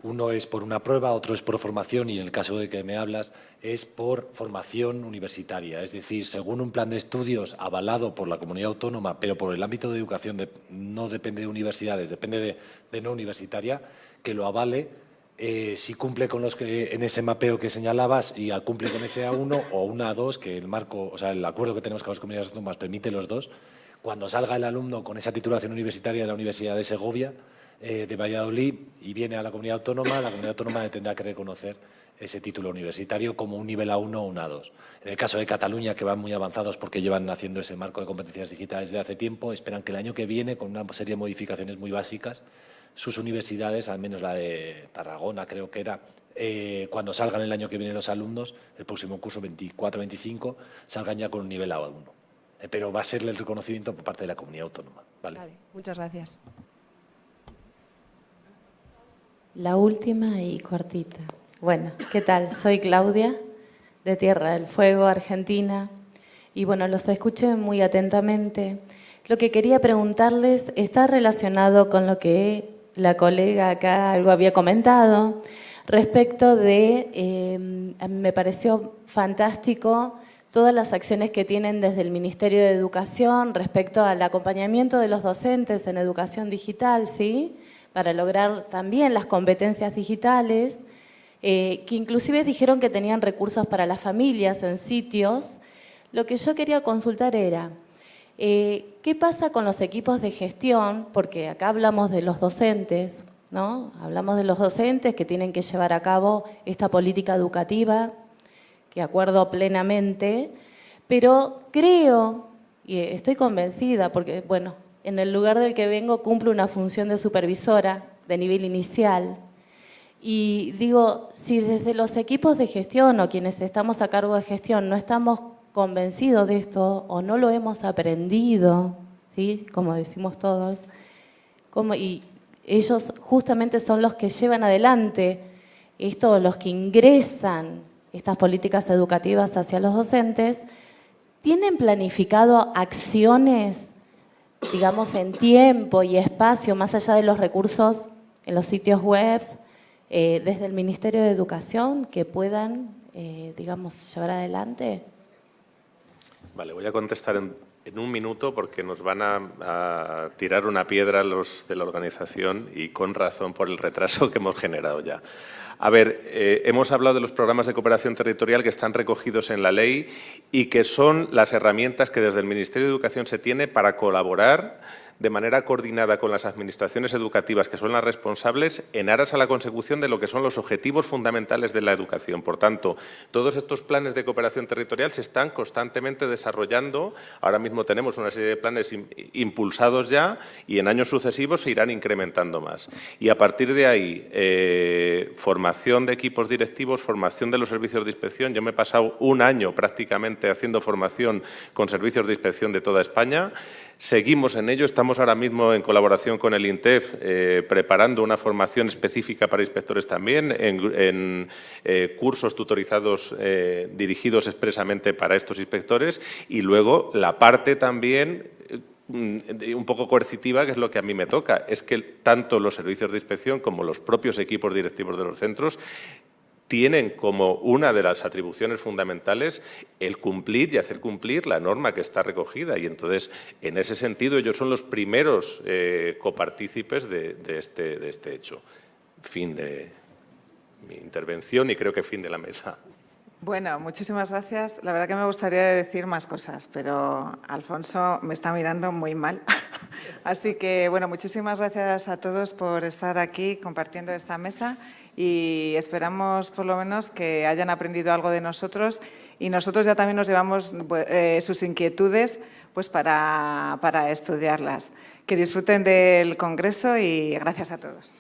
Uno es por una prueba, otro es por formación y en el caso de que me hablas es por formación universitaria. Es decir, según un plan de estudios avalado por la comunidad autónoma, pero por el ámbito de educación no depende de universidades, depende de no universitaria, que lo avale si cumple con los que en ese mapeo que señalabas y cumple con ese A1 o una A2, que el marco, o sea, el acuerdo que tenemos con las comunidades autónomas permite los dos. Cuando salga el alumno con esa titulación universitaria de la Universidad de Segovia, de Valladolid, y viene a la comunidad autónoma le tendrá que reconocer ese título universitario como un nivel A1 o un A2. En el caso de Cataluña, que van muy avanzados porque llevan haciendo ese marco de competencias digitales desde hace tiempo, esperan que el año que viene, con una serie de modificaciones muy básicas, sus universidades, al menos la de Tarragona creo que era, cuando salgan el año que viene los alumnos, el próximo curso 24-25, salgan ya con un nivel A1. Pero va a ser el reconocimiento por parte de la comunidad autónoma. Vale, muchas gracias. La última y cortita. Bueno, ¿qué tal? Soy Claudia, de Tierra del Fuego, Argentina. Y bueno, los escuché muy atentamente. Lo que quería preguntarles está relacionado con lo que la colega acá algo había comentado respecto de, me pareció fantástico todas las acciones que tienen desde el Ministerio de Educación respecto al acompañamiento de los docentes en educación digital, ¿sí? Para lograr también las competencias digitales, que inclusive dijeron que tenían recursos para las familias en sitios. Lo que yo quería consultar era, ¿qué pasa con los equipos de gestión? Porque acá hablamos de los docentes, ¿no? Hablamos de los docentes que tienen que llevar a cabo esta política educativa, que acuerdo plenamente, pero creo, y estoy convencida, porque, bueno, en el lugar del que vengo cumplo una función de supervisora de nivel inicial. Y digo, si desde los equipos de gestión o quienes estamos a cargo de gestión no estamos convencidos de esto o no lo hemos aprendido, ¿sí? Como decimos todos, y ellos justamente son los que llevan adelante esto, los que ingresan estas políticas educativas hacia los docentes, ¿tienen planificado acciones, digamos, en tiempo y espacio, más allá de los recursos en los sitios web, desde el Ministerio de Educación, que puedan, digamos, llevar adelante? Vale, voy a contestar en un minuto porque nos van a tirar una piedra los de la organización y con razón por el retraso que hemos generado ya. A ver, hemos hablado de los programas de cooperación territorial que están recogidos en la ley y que son las herramientas que desde el Ministerio de Educación se tiene para colaborar de manera coordinada con las administraciones educativas, que son las responsables, en aras a la consecución de lo que son los objetivos fundamentales de la educación. Por tanto, todos estos planes de cooperación territorial se están constantemente desarrollando. Ahora mismo tenemos una serie de planes impulsados ya y en años sucesivos se irán incrementando más. Y a partir de ahí, formación de equipos directivos, formación de los servicios de inspección. Yo me he pasado un año prácticamente haciendo formación con servicios de inspección de toda España. Seguimos en ello, estamos ahora mismo en colaboración con el INTEF preparando una formación específica para inspectores también, en cursos tutorizados dirigidos expresamente para estos inspectores y luego la parte también un poco coercitiva, que es lo que a mí me toca, es que tanto los servicios de inspección como los propios equipos directivos de los centros tienen como una de las atribuciones fundamentales el cumplir y hacer cumplir la norma que está recogida. Y entonces, en ese sentido, ellos son los primeros copartícipes de este hecho. Fin de mi intervención y creo que fin de la mesa. Bueno, muchísimas gracias. La verdad que me gustaría decir más cosas, pero Alfonso me está mirando muy mal. Así que, bueno, muchísimas gracias a todos por estar aquí compartiendo esta mesa y esperamos, por lo menos, que hayan aprendido algo de nosotros y nosotros ya también nos llevamos sus inquietudes pues para estudiarlas. Que disfruten del Congreso y gracias a todos.